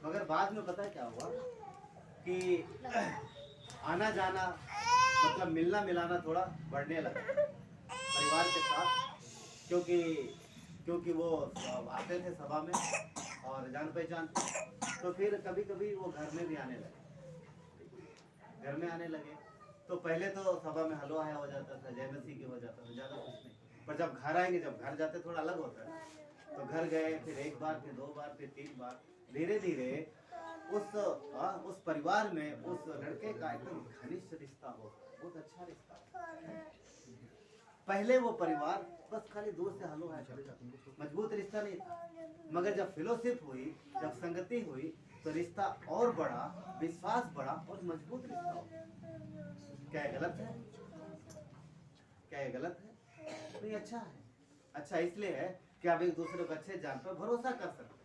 मगर बाद में पता है क्या हुआ कि आना जाना, मतलब मिलना मिलाना थोड़ा बढ़ने लगा परिवार के साथ, क्योंकि वो आते थे सभा में और जान पहचान थी। तो फिर कभी कभी वो घर में भी आने लगे, घर में आने लगे। तो पहले तो सभा में हलवा आया हो जाता था, जय मसीह की हो जाता था, ज़्यादा कुछ नहीं। पर जब घर आएंगे, जब घर जाते थोड़ा अलग होता है, तो घर गए, फिर एक बार, फिर 2 बार, फिर 3 बार, धीरे धीरे उस परिवार में उस लड़के का एकदम घनिष्ठ रिश्ता हो, बहुत अच्छा रिश्ता। पहले वो परिवार बस खाली दूर से हलो है, मजबूत रिश्ता नहीं था, मगर जब फेलोशिप हुई, जब संगति हुई, तो रिश्ता और बढ़ा, विश्वास बढ़ा और मजबूत रिश्ता हो। क्या ये गलत है? क्या ये गलत है? नहीं, अच्छा है। अच्छा इसलिए है कि आप एक दूसरे को अच्छे जान पर भरोसा कर सकते हैं,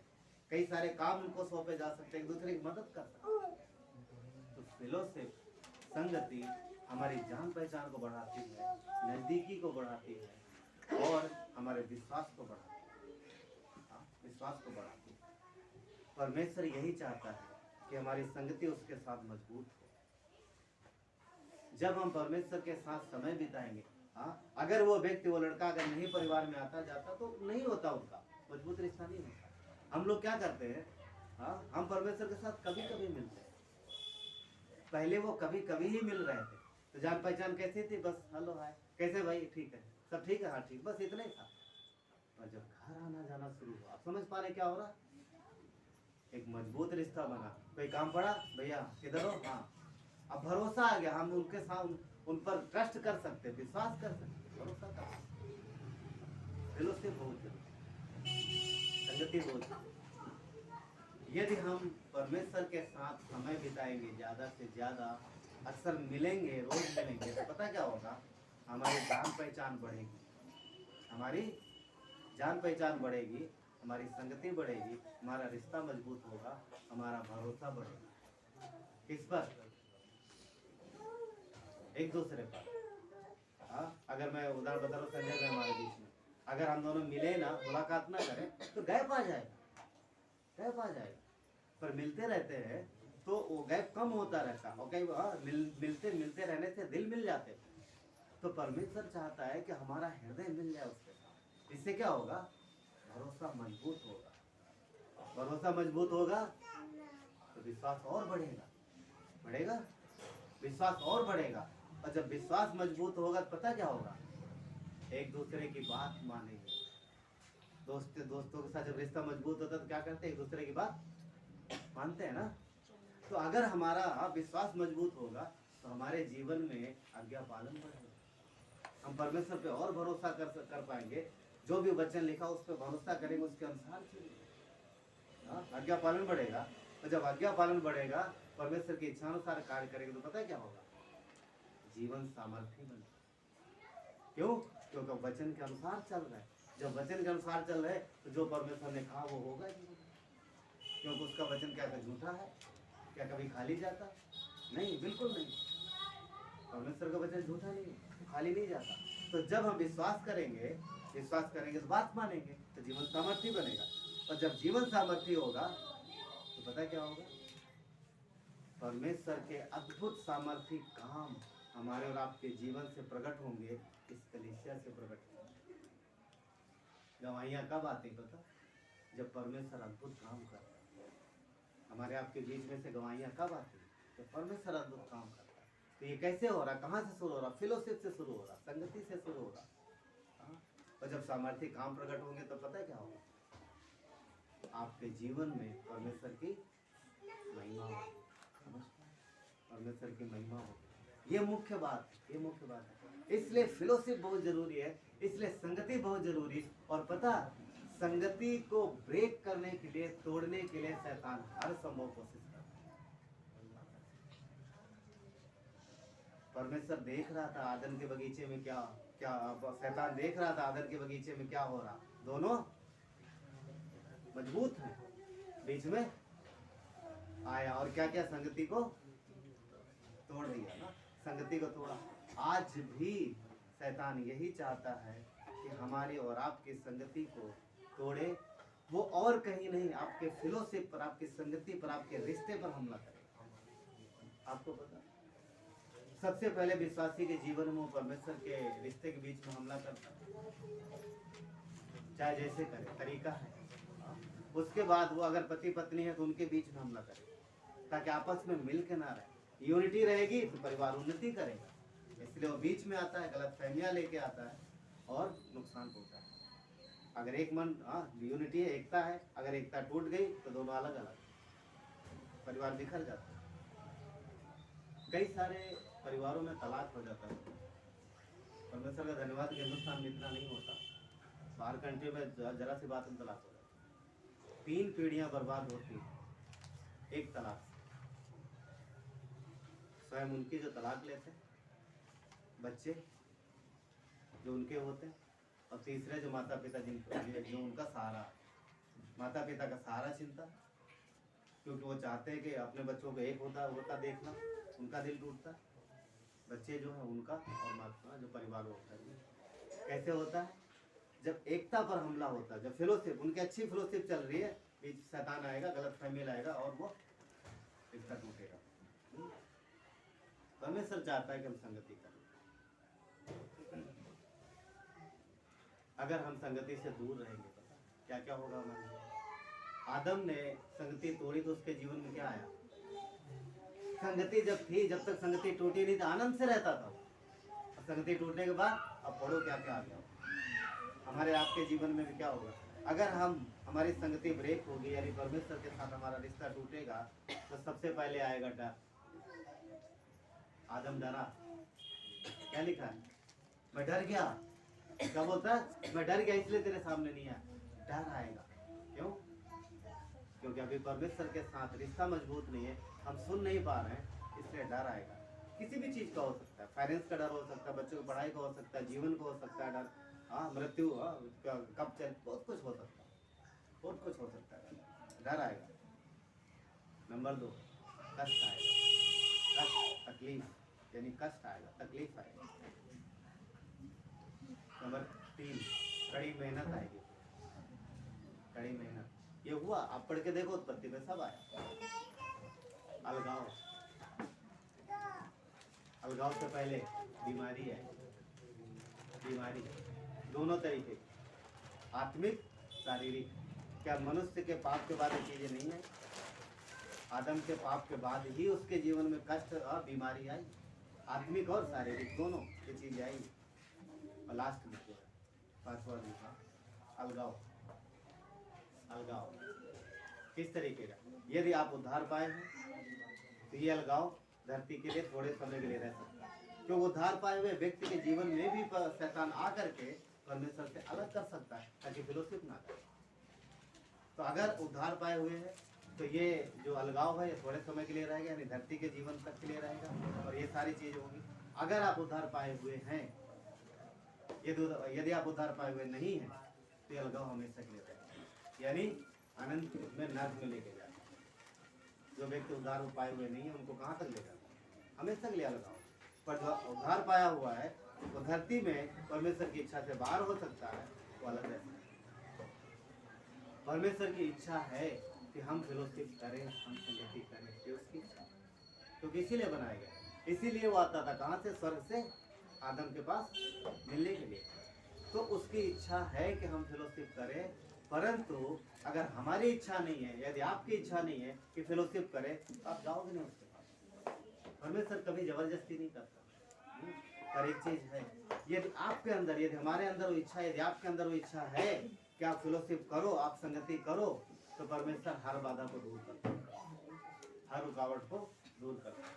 कई सारे काम उनको सौंपे जा सकते हैं, एक दूसरे की मदद कर सकते हैं। तो फेलोशिप, संगति हमारी जान पहचान को बढ़ाती है, नजदीकी को बढ़ाती है और हमारे विश्वास को बढ़ाती है, विश्वास को बढ़ाती है। परमेश्वर यही चाहता है कि हमारी संगति उसके साथ मजबूत हो। जब हम परमेश्वर के साथ समय बिताएंगे, अगर वो व्यक्ति, वो लड़का अगर नहीं परिवार में आता जाता, तो नहीं होता, उनका मजबूत रिश्ता नहीं होता। हम लोग क्या करते हैं, हम परमेश्वर के साथ कभी कभी मिलते हैं। पहले वो कभी कभी ही मिल रहे थे, तो जान पहचान कैसी थी? बस हेलो हाय, कैसे भाई, ठीक है, सब ठीक है, हाँ ठीक, बस इतना ही था। और जब घर आना जाना शुरू हुआ, आप समझ पा रहे क्या हो रहा? एक मजबूत रिश्ता बना। कोई काम पड़ा, भैया किधर हो? हाँ, अब भरोसा आ गया, हम उनके साथ उन पर ट्रस्ट कर सकते, विश्वास कर सकते, भरोसा कर सकते। फेलोशिप बहुत जरूरी, संगति बहुत जरूरी। यदि हम परमेश्वर के साथ समय बिताएंगे, ज़्यादा से ज़्यादा, अक्सर मिलेंगे, रोज मिलेंगे, तो पता क्या होगा? हमारी जान पहचान बढ़ेगी, हमारी जान पहचान बढ़ेगी, हमारी संगति बढ़ेगी, हमारा रिश्ता मजबूत होगा, हमारा भरोसा बढ़ेगा। किस पर? एक दूसरे पर। अगर मैं उदाहरण बता रहा हूँ, संजय भाई हमारे बीच में, अगर हम दोनों मिले ना, मुलाकात ना करें, तो गैप आ जाएगा, गैप आ जाएगा। पर मिलते रहते हैं तो वो गैप कम होता रहता है, और कई मिलते मिलते रहने से दिल मिल जाते हैं। तो परमेश्वर चाहता है कि हमारा हृदय मिल जाए उसके साथ। इससे क्या होगा? भरोसा मजबूत होगा, भरोसा मजबूत होगा तो विश्वास और बढ़ेगा, बढ़ेगा, विश्वास और बढ़ेगा। और जब विश्वास मजबूत होगा तो पता क्या होगा? एक दूसरे की बात मानेंगे। दोस्तों के साथ जब रिश्ता मजबूत होता है तो क्या करते हैं? एक दूसरे की बात मानते हैं ना। तो अगर हमारा विश्वास मजबूत होगा तो हमारे जीवन में आज्ञा पालन बढ़ेगा, हम परमेश्वर पे और भरोसा कर पाएंगे। जो भी वचन लिखा उस पर भरोसा करेंगे, उसके अनुसार चलेंगे, आज्ञा पालन बढ़ेगा। और जब आज्ञा पालन बढ़ेगा, परमेश्वर की इच्छानुसार कार्य करेंगे, तो पता है क्या होगा? जीवन सामर्थ्य बनेगा। क्यों? क्योंकि वचन के अनुसार चल रहा है। जब वचन के अनुसार चल रहे तो जो परमेश्वर ने कहा वो होगा, क्योंकि उसका वचन क्या झूठा है? क्या कभी खाली जाता? नहीं, बिल्कुल नहीं। परमेश्वर का वचन झूठा नहीं है, खाली नहीं जाता। तो जब हम विश्वास करेंगे तो बात मानेंगे तो जीवन सामर्थी बनेगा। और जब जीवन सामर्थी होगा तो पता क्या होगा? परमेश्वर के अद्भुत सामर्थी काम हमारे और आपके जीवन से प्रकट होंगे, इस कलीसिया से प्रकट होंगे। गवाहियाँ कब आती पता? जब परमेश्वर अद्भुत काम करता है। हमारे आपके बीच में से गवाहियाँ कब आती? जब परमेश्वर अद्भुत काम करता है। तो ये कैसे हो रहा? कहाँ से शुरू हो रहा? फेलोशिप से शुरू हो रहा, संगति से शुरू हो रहा। हाँ? और जब सामर्थ्य काम प्रकट होंगे तो पता है क्या होगा? आपके जीवन में परमेश्वर की महिमा होगी, परमेश्वर की महिमा होगी। ये मुख्य बात है। इसलिए फेलोशिप बहुत जरूरी है, इसलिए संगति बहुत जरूरी है। और पता, संगति को ब्रेक करने के लिए, तोड़ने के लिए शैतान हर संभव कोशिश करता है। परमेश्वर देख रहा था आदन के बगीचे में क्या शैतान देख रहा था आदन के बगीचे में क्या हो रहा। दोनों मजबूत हैं, बीच में आया और क्या क्या संगति को तोड़ दिया ना, संगति को तोड़ा। आज भी शैतान यही चाहता है कि हमारी और आपकी संगति को तोड़े। वो और कहीं नहीं, आपके फेलोशिप पर, आपकी संगति पर, आपके रिश्ते पर हमला करे। आपको पता, सबसे पहले विश्वासी के जीवन में वो परमेश्वर के रिश्ते के बीच में हमला करता है, चाहे जैसे करे, तरीका है। उसके बाद वो अगर पति पत्नी है तो उनके बीच में हमला करे, ताकि आपस में मिल के ना रहे। यूनिटी रहेगी तो परिवार उन्नति करेगा, इसलिए वो बीच में आता है, गलत फहमियाँ लेके आता है और नुकसान पहुँचाता है। अगर एक मन, यूनिटी है, एकता है, अगर एकता टूट गई तो दोनों अलग अलग, परिवार बिखर जाता है। कई सारे परिवारों में तलाक हो जाता है। परमेश्वर का धन्यवाद कि हिंदुस्तान में इतना नहीं होता, बाहर कंट्री में जरा सी बात में तलाक हो जाता है। 3 पीढ़ियां बर्बाद होती हैं एक तलाक से। स्वयं उनकी जो तलाक लेते हैं, बच्चे जो उनके होते हैं, और तीसरे जो माता पिता जो उनका सहारा, माता पिता का सहारा चिंता, क्योंकि वो चाहते हैं कि अपने बच्चों को एक होता देखना, उनका दिल टूटता। बच्चे जो है उनका और माता जो परिवार होता है, कैसे होता है? जब एकता पर हमला होता है, जब फेलोशिप, उनकी अच्छी फेलोशिप चल रही है, बीच शैतान आएगा, गलत फहमी लाएगा और वो रिश्ता टूटेगा। परमेश्वर चाहता है कि हम संगति करें। अगर हम संगति से दूर रहेंगे तो क्या क्या होगा हमारे लिए? आदम ने संगति तोड़ी तो उसके जीवन में क्या आया? संगति जब थी, जब तक संगति टूटी नहीं तो आनंद से रहता था। और संगति टूटने के बाद अब पढ़ो क्या क्या आ गया। हमारे आपके जीवन में भी क्या होगा? अगर हमारी संगति ब्रेक होगी, यानी परमेश्वर के साथ हमारा रिश्ता टूटेगा, तो सबसे पहले आएगा डर। आदम डरा, क्या लिखा है? मैं डर गया। क्या बोलता है? मैं डर गया इसलिए तेरे सामने नहीं आया। डर आएगा, क्यों? क्योंकि अभी परमेश्वर के साथ रिश्ता मजबूत नहीं है, हम सुन नहीं पा रहे हैं, इसलिए डर आएगा। किसी भी चीज का हो सकता है, फाइनेंस का डर हो सकता है, बच्चों की पढ़ाई का हो सकता है, जीवन का हो सकता है डर, मृत्यु कब चल, बहुत कुछ हो सकता है, बहुत कुछ हो सकता है। डर आएगा। नंबर 2, कष्ट आएगा। कष्ट, तकलीफ, यानी कष्ट आएगा, तकलीफ आएगा। नंबर 3, कड़ी मेहनत आएगी। कड़ी मेहनत, ये हुआ, आप पढ़ के देखो उत्पत्ति में सब आया। अलगाव, अलगाव से पहले बीमारी है। बीमारी दोनों तरीके, आत्मिक, शारीरिक। क्या मनुष्य के पाप के बाद ये चीजें नहीं है? आदम के पाप के बाद ही उसके जीवन में कष्ट और बीमारी आई, आत्मिक और शारीरिक दोनों ये चीजें आई। और लास्ट में 5वां लिखा, अलगाव। अलगाव किस तरीके का? यदि आप उद्धार पाए हैं तो ये अलगाव धरती के लिए थोड़े समय के लिए रह सकता है, क्योंकि उद्धार पाए हुए व्यक्ति के जीवन में भी शैतान आकर के परमेश्वर से अलग कर सकता है, ताकि फेलोशिप ना करे। तो अगर उद्धार पाए हुए हैं तो ये जो अलगाव है ये थोड़े समय के लिए रहेगा, यानी धरती के जीवन तक के लिए रहेगा, और ये सारी चीजें होंगी। अगर आप उद्धार पाए हुए हैं, यदि आप उद्धार पाए हुए नहीं हैं तो ये अलगाव हमेशा के लिए रहेगा, यानी अनंत में नर्क में लेके जाता है। जो व्यक्ति उद्धार पाए हुए नहीं है उनको कहाँ तक ले जाता है? हमेशा के लिए अलग आओ। पर जो उद्धार पाया हुआ है वो धरती में परमेश्वर की इच्छा से बाहर हो सकता है, वो अलग है। परमेश्वर की इच्छा है कि हम फेलोशिप करें, हम संगति करें, ये उसकी इच्छा है। क्योंकि इसीलिए बनाया गया, इसीलिए वो आता था कहाँ से, स्वर्ग से आदम के पास मिलने के लिए। तो उसकी इच्छा है कि हम फेलोशिप करें, परंतु अगर हमारी इच्छा नहीं है, यदि आपकी इच्छा नहीं है कि फेलोशिप करें, तो आप जाओगे नहीं उसके पास। परमेश्वर कभी जबरदस्ती नहीं करता। पर एक चीज है, यदि आपके अंदर, यदि हमारे अंदर वो इच्छा, यदि आपके अंदर वो इच्छा है कि आप फेलोशिप करो, आप संगति करो, तो परमेश्वर हर बाधा को दूर करता है, हर रुकावट को दूर करता है।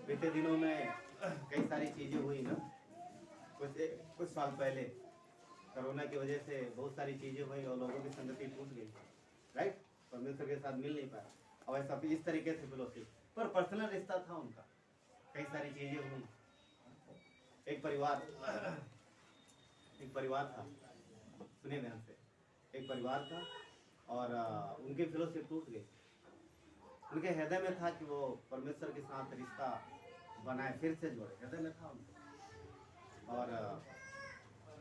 बीते दिनों में कई सारी चीजें हुई ना, कुछ साल पहले कोरोना की वजह से बहुत सारी चीजें हुई और लोगों की संगति टूट गई, राइट, परमेश्वर के साथ मिल नहीं पाया। और ऐसा इस तरीके से फेलोशिप, पर पर्सनल रिश्ता था उनका, कई सारी चीजें हुई। एक परिवार था, सुनिए ध्यान से, एक परिवार था और उनकी फेलोशिप टूट गई। उनके हृदय में था कि वो परमेश्वर के साथ रिश्ता बनाए, फिर से जोड़े, हृदय में था उनके। और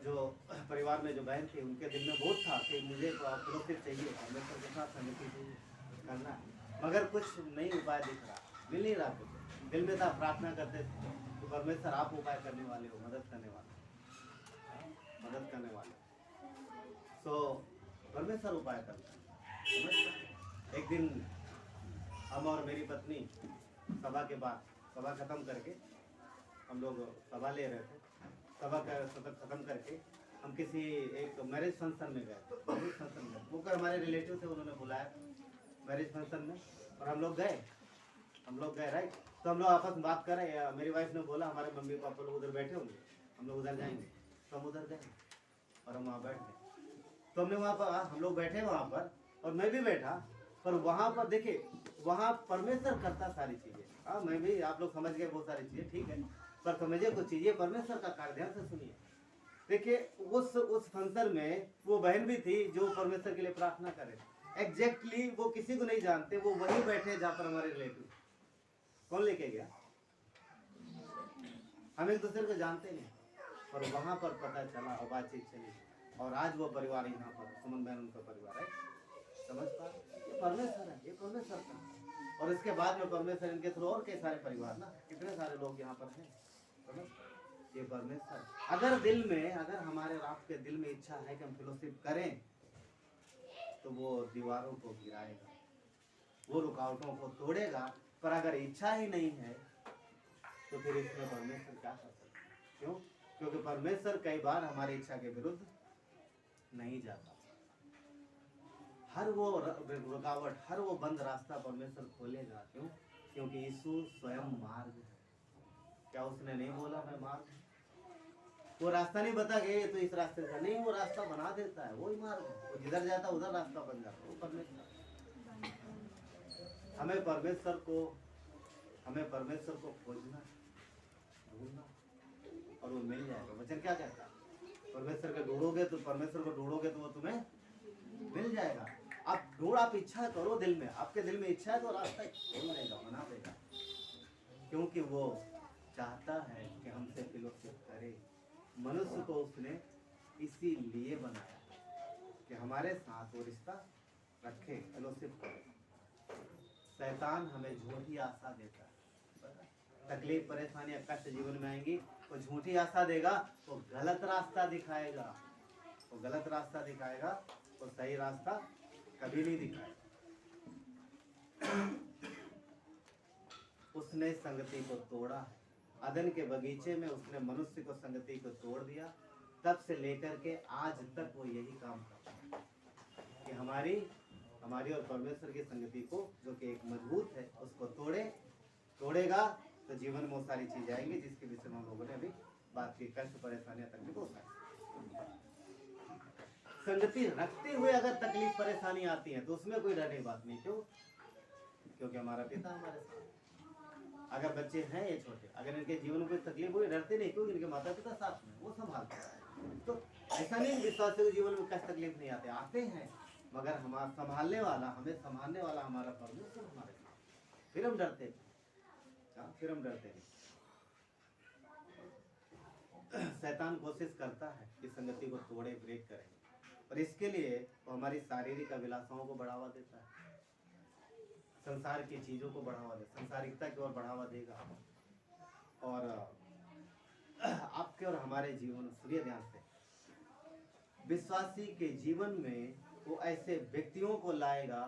जो परिवार में जो बहन थी, उनके दिल में बहुत था कि मुझे फेलोशिप चाहिए, परमेश्वर के साथ संगति करना है, मगर कुछ नहीं उपाय दिख रहा, मिल नहीं रहा कुछ। दिल में था, प्रार्थना करते थे तो परमेश्वर आप उपाय करने वाले हो, मदद करने वाले, मदद करने वाले। तो परमेश्वर उपाय करता है। एक दिन हम और मेरी पत्नी सभा के बाद, सभा खत्म करके, हम लोग सभा ले रहे थे, सभा खत्म करके हम किसी एक मैरिज फंक्शन में गए। मैरिज फंक्शन में वो कर हमारे रिलेटिव थे, उन्होंने बुलाया मैरिज फंक्शन में, और हम लोग गए राइट। तो हम लोग आपस में बात कर रहे हैं, मेरी वाइफ ने बोला हमारे मम्मी पापा लोग उधर बैठे होंगे, हम लोग उधर जाएंगे। तो हम उधर गए और हम वहाँ बैठ गए। तो हमने वहाँ पर, हम लोग बैठे वहाँ पर और मैं भी बैठा, पर वहाँ पर देखिए, वहाँ परमेश्वर करता सारी चीजें। हाँ, मैं भी, आप लोग समझ गए बहुत सारी चीजें, ठीक है, पर समझिए कुछ चीजें परमेश्वर का कार्य, ध्यान से सुनिए। देखिए उस फंक्शन में वो बहन भी थी जो परमेश्वर के लिए प्रार्थना करे। एग्जैक्टली वो किसी को नहीं जानते, वो वहीं बैठे जहाँ पर हमारे रिलेटिव। कौन लेके गया? हम एक दूसरे को जानते नहीं, पर वहां पर पता चला और बातचीत चली, और आज वो परिवार यहाँ पर, सुमन बहन उनका परिवार है, समझ पा, ये परमेश्वर है, ये परमेश्वर का। और इसके बाद में परमेश्वर इनके थ्रू और कई सारे परिवार ना, कितने सारे लोग यहाँ पर हैं, समझ, ये परमेश्वर। अगर दिल में, अगर हमारे आपके दिल में इच्छा है कि हम फेलोशिप करें, तो वो दीवारों को गिराएगा, वो रुकावटों को तोड़ेगा। पर अगर इच्छा ही नहीं है तो फिर इसमें परमेश्वर क्या कर सकते? क्यों? क्योंकि परमेश्वर कई बार हमारी इच्छा के विरुद्ध नहीं जाता। हर वो रुकावट, हर वो बंद रास्ता परमेश्वर खोलेगा। क्यों? क्योंकि यीशु स्वयं मार्ग है। क्या उसने नहीं बोला मैं मार्ग? वो रास्ता नहीं बता गया तो इस रास्ते से नहीं, वो रास्ता बना देता है, वही मार्ग है। वो जिधर जाता उधर रास्ता बन जाता है, वो परमेश्वर। हमें परमेश्वर को खोजना, ढूंढना, और वो मिल जाएगा। वचन क्या कहता है? परमेश्वर को ढूंढोगे तो, परमेश्वर को ढूंढोगे तो वो तुम्हें मिल जाएगा। आप इच्छा करो दिल में, आपके दिल में इच्छा है तो रास्ता खोल देगा, बना देगा। क्योंकि वो चाहता है कि हमसे फेलोशिप करे। मनुष्य को उसने इसीलिए बनाया कि हमारे साथ वो रिश्ता रखे, फेलोशिप करे। शैतान हमें झूठी आशा देता है, तकलीफ परेशानियां कष्ट जीवन में आएंगी, वो झूठी आशा देगा, वो गलत रास्ता दिखाएगा, वो गलत रास्ता दिखाएगा, वो सही रास्ता कभी नहीं दिखाएगा। उसने संगति को तोड़ा, अदन के बगीचे में उसने मनुष्य को संगति को तोड़ दिया। तब से लेकर के आज तक वो यही काम करता है कि हमारी और परमेश्वर की संगति को, जो कि एक मजबूत है, उसको तोड़ेगा तो जीवन में बहुत सारी चीजें आएंगी, जिसके विषय में हम लोगों ने अभी बात की। कष्ट परेशानियां तक भी बहुत सारी। संगति रखते हुए अगर तकलीफ परेशानी आती है तो उसमें कोई डरने की बात नहीं। क्यों? क्योंकि हमारा पिता हमारे साथ। अगर बच्चे हैं ये छोटे, अगर इनके जीवन में कोई तकलीफ हुई, डरते नहीं, क्योंकि इनके माता पिता साथ में, वो संभालते हैं। तो ऐसा नहीं विश्वासियों के जीवन में कष्ट तकलीफ नहीं आते हैं, मगर हमें संभालने वाला हमारा परमेश्वर हमारे साथ, फिर हम डरते हैं। हाँ, फिर हम डरते नहीं। शैतान कोशिश करता है कि संगति को तोड़े, ब्रेक करे, और इसके लिए वो हमारी शारीरिक अभिलाषाओं को बढ़ावा देता है, संसार की चीज़ों को बढ़ावा दे, संसारिकता की ओर बढ़ावा देगा। और आपके और हमारे जीवन, सुनिए ध्यान से, विश्वासी के जीवन में वो ऐसे व्यक्तियों को लाएगा,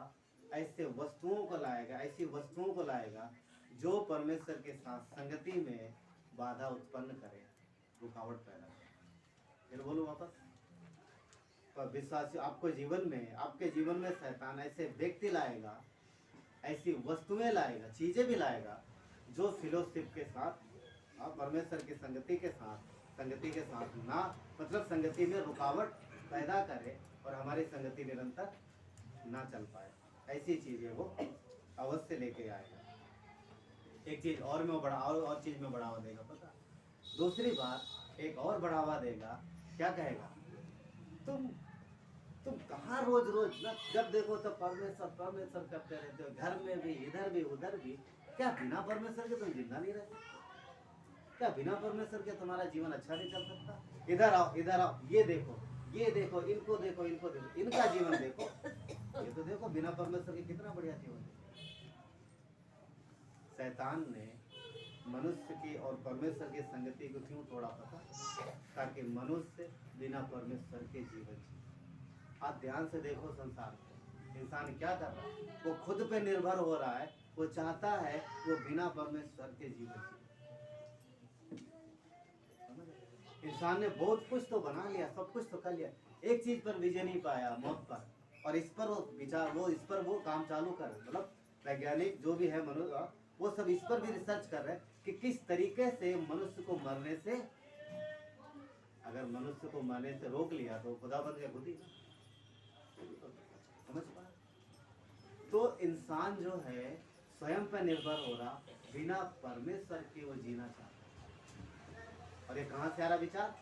ऐसे वस्तुओं को लाएगा, ऐसी वस्तुओं को लाएगा जो परमेश्वर के साथ संगति में बाधा उत्पन्न करे, रुकावट पैदा करे। फिर बोलूं वापस, पर विश्वासी आपको जीवन में, आपके जीवन में शैतान ऐसे व्यक्ति लाएगा, ऐसी वस्तुएं लाएगा, चीजें भी लाएगा जो फेलोशिप के साथ, परमेश्वर की संगति के साथ ना, मतलब संगति में रुकावट पैदा करे और हमारी संगति निरंतर ना चल पाए। ऐसी चीजें वो अवश्य लेके आएगा। एक चीज और में और चीज में बढ़ावा देगा, पता। दूसरी बात एक और बढ़ावा देगा, क्या कहेगा, तुम कहाँ रोज रोज ना, जब देखो तब परमेश्वर करते रहते हो, घर में भी, इधर भी, उधर भी। क्या बिना परमेश्वर के तुम जिंदा नहीं रहते? क्या बिना परमेश्वर के तुम्हारा जीवन अच्छा नहीं चल सकता? इधर आओ, ये देखो, इनको देखो, इनका जीवन देखो, ये तो देखो बिना परमेश्वर के कितना बढ़िया जीवन है। शैतान ने मनुष्य की और परमेश्वर की संगति को क्यों तोड़ा, पता? ताकि मनुष्य बिना परमेश्वर के जीवन जिए। आप ध्यान से देखो, संसार में इंसान क्या कर रहा है, वो खुद पे निर्भर हो रहा है, वो चाहता है वो बिना परमेश्वर के जीवन जिए। इंसान ने बहुत कुछ तो बना लिया, सब कुछ तो कर लिया, एक चीज पर विजय नहीं पाया, मौत पर। और इस पर वो काम चालू कर, मतलब वैज्ञानिक जो भी है मनुष्य, वो सब इस पर भी रिसर्च कर रहे हैं कि किस तरीके से मनुष्य को मरने से, अगर मनुष्य को मरने से रोक लिया तो खुदा बन गया खुद ही। समझ पा? तो इंसान जो है स्वयं पर निर्भर हो रहा, बिना परमेश्वर के वो जीना चाहता। और ये कहाँ से आ रहा विचार?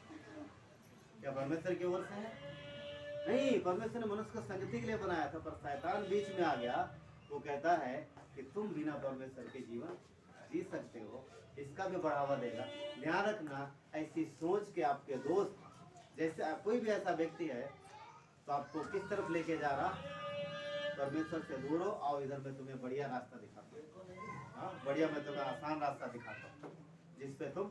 क्या परमेश्वर की ओर से है? नहीं, परमेश्वर ने मनुष्य को संगति के लिए बनाया था, पर शैतान बीच में आ गया। वो कहता है कि तुम बिना परमेश्वर के जीवन जी सकते हो, इसका भी बढ़ावा देगा। ध्यान रखना, ऐसी सोच के आपके दोस्त, जैसे कोई भी ऐसा व्यक्ति है तो आपको किस तरफ लेके जा रहा, परमेश्वर से दूर हो, आओ इधर मैं तुम्हें बढ़िया रास्ता दिखाता हूँ। हाँ, बढ़िया, मैं तुम्हें आसान रास्ता दिखाता हूँ जिसपे तुम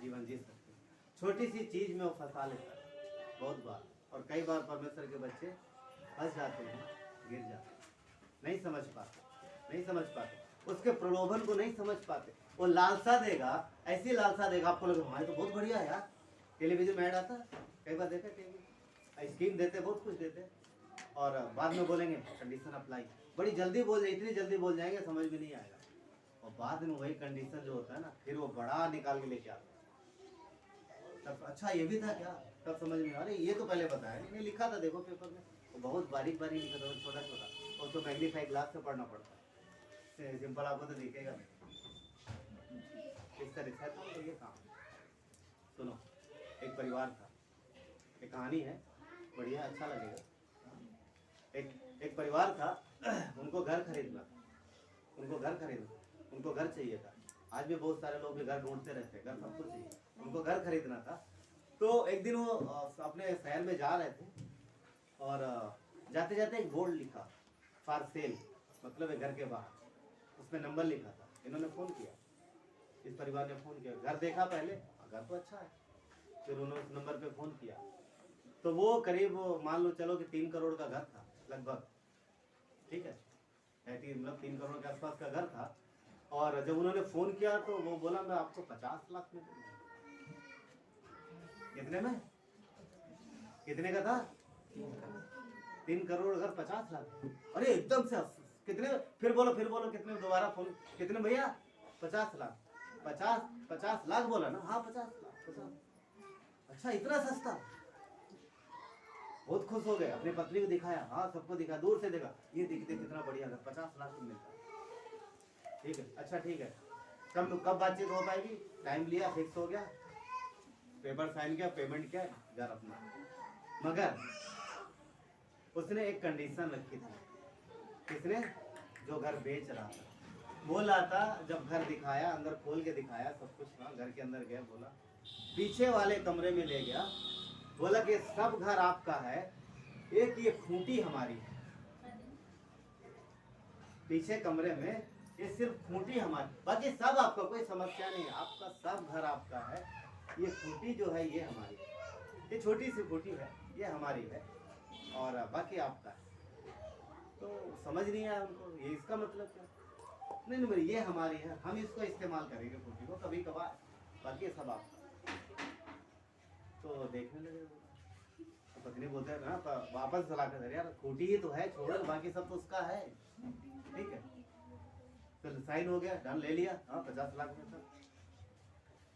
जीवन जी सकते हो। छोटी सी चीज में वो फंसा लेता है बहुत बार, और कई बार परमेश्वर के बच्चे फंस जाते हैं, गिर जाते हैं, नहीं समझ पाते, उसके प्रलोभन को नहीं समझ पाते। वो लालसा देगा, ऐसी लालसा देगा, आपको लगे हमारे तो बहुत बढ़िया है यार, टेलीविजन में ऐड आता है, कई बार देखा, टीवी स्कीम देते, बहुत कुछ देते, और बाद में बोलेंगे कंडीशन अप्लाई, बड़ी जल्दी बोल जाए, इतनी जल्दी बोल जाएंगे समझ में नहीं आएगा, और बाद में वही कंडीशन जो होता है ना, फिर वो बड़ा निकाल के लेके आता है। तब अच्छा ये भी था क्या, तब समझ में, अरे ये तो पहले बताया नहीं, लिखा था देखो पेपर में, वो बहुत बारीक लिखा था, छोटा छोटा, और तो मैग्नीफाई ग्लास से पढ़ना पड़ता है, सिंपल आपको तो दिखेगा नहीं। इस तरह से तो ये काम। सुनो, एक परिवार था, एक कहानी है, बढ़िया, अच्छा लगेगा। एक परिवार था, उनको घर खरीदना, उनको घर चाहिए था। आज भी बहुत सारे लोग भी घर ढूंढते रहते हैं, घर सबको चाहिए, उनको घर खरीदना था। तो एक दिन वो अपने शहर में जा रहे थे, और जाते जाते एक बोर्ड लिखा, फॉर सेल, मतलब है घर के बाहर, उसमें नंबर लिखा था। इन्होंने फ़ोन किया, इस परिवार ने फ़ोन किया, घर देखा पहले, घर तो अच्छा है, फिर उन्होंने उस नंबर पे फ़ोन किया, तो वो करीब मान लो चलो कि 3 करोड़ का घर था लगभग, ठीक है, मतलब 3 करोड़ के आसपास का घर था। और जब उन्होंने फ़ोन किया तो वो बोला मैं आपको 50 लाख में दूंगा। कितने में? कितने का था? 3 करोड़ घर 50 लाख। अरे एकदम से कितने, फिर बोलो कितने, दोबारा फोन, कितने भैया? 50 लाख। 50 लाख बोला ना? हाँ 50 लाख। 50। अच्छा इतना सस्ता, बहुत खुश हो गए, अपनी पत्नी को दिखाया, हाँ सबको दिखा, दूर से देखा, ये देखते कितना बढ़िया घर, 50 लाख में मिलता है। ठीक है, अच्छा ठीक है, कब बातचीत हो पाएगी? टाइम लिया, फिक्स हो गया, पेपर साइन किया, पेमेंट किया, घर अपना। मगर उसने एक कंडीशन रखी थी। किसने? जो घर बेच रहा था। बोला था, जब घर दिखाया, अंदर खोल के दिखाया सब कुछ, हाँ घर के अंदर गया, बोला पीछे वाले कमरे में ले गया, बोला कि सब घर आपका है, एक ये खूंटी हमारी है। पीछे कमरे में ये सिर्फ खूंटी हमारी, बाकी सब आपका, कोई समस्या नहीं है, आपका सब घर आपका है, ये खूंटी जो है ये हमारी है, ये छोटी सी खूंटी है, ये हमारी है, और बाकी आपका है। तो समझ नहीं आया उनको, ये इसका मतलब क्या? नहीं नहीं, ये हमारी है, हम इसको इस्तेमाल करेंगे खूंटी को कभी कभार, बाकी सब आपका। तो देखने लगे वो। तो पत्नी बोलते हैं ना, वापस चला कर, यार खूंटी ही तो है, छोड़ो, बाकी सब तो उसका है, ठीक है। तो साइन हो गया, डन, ले लिया, हाँ 50 लाख में था।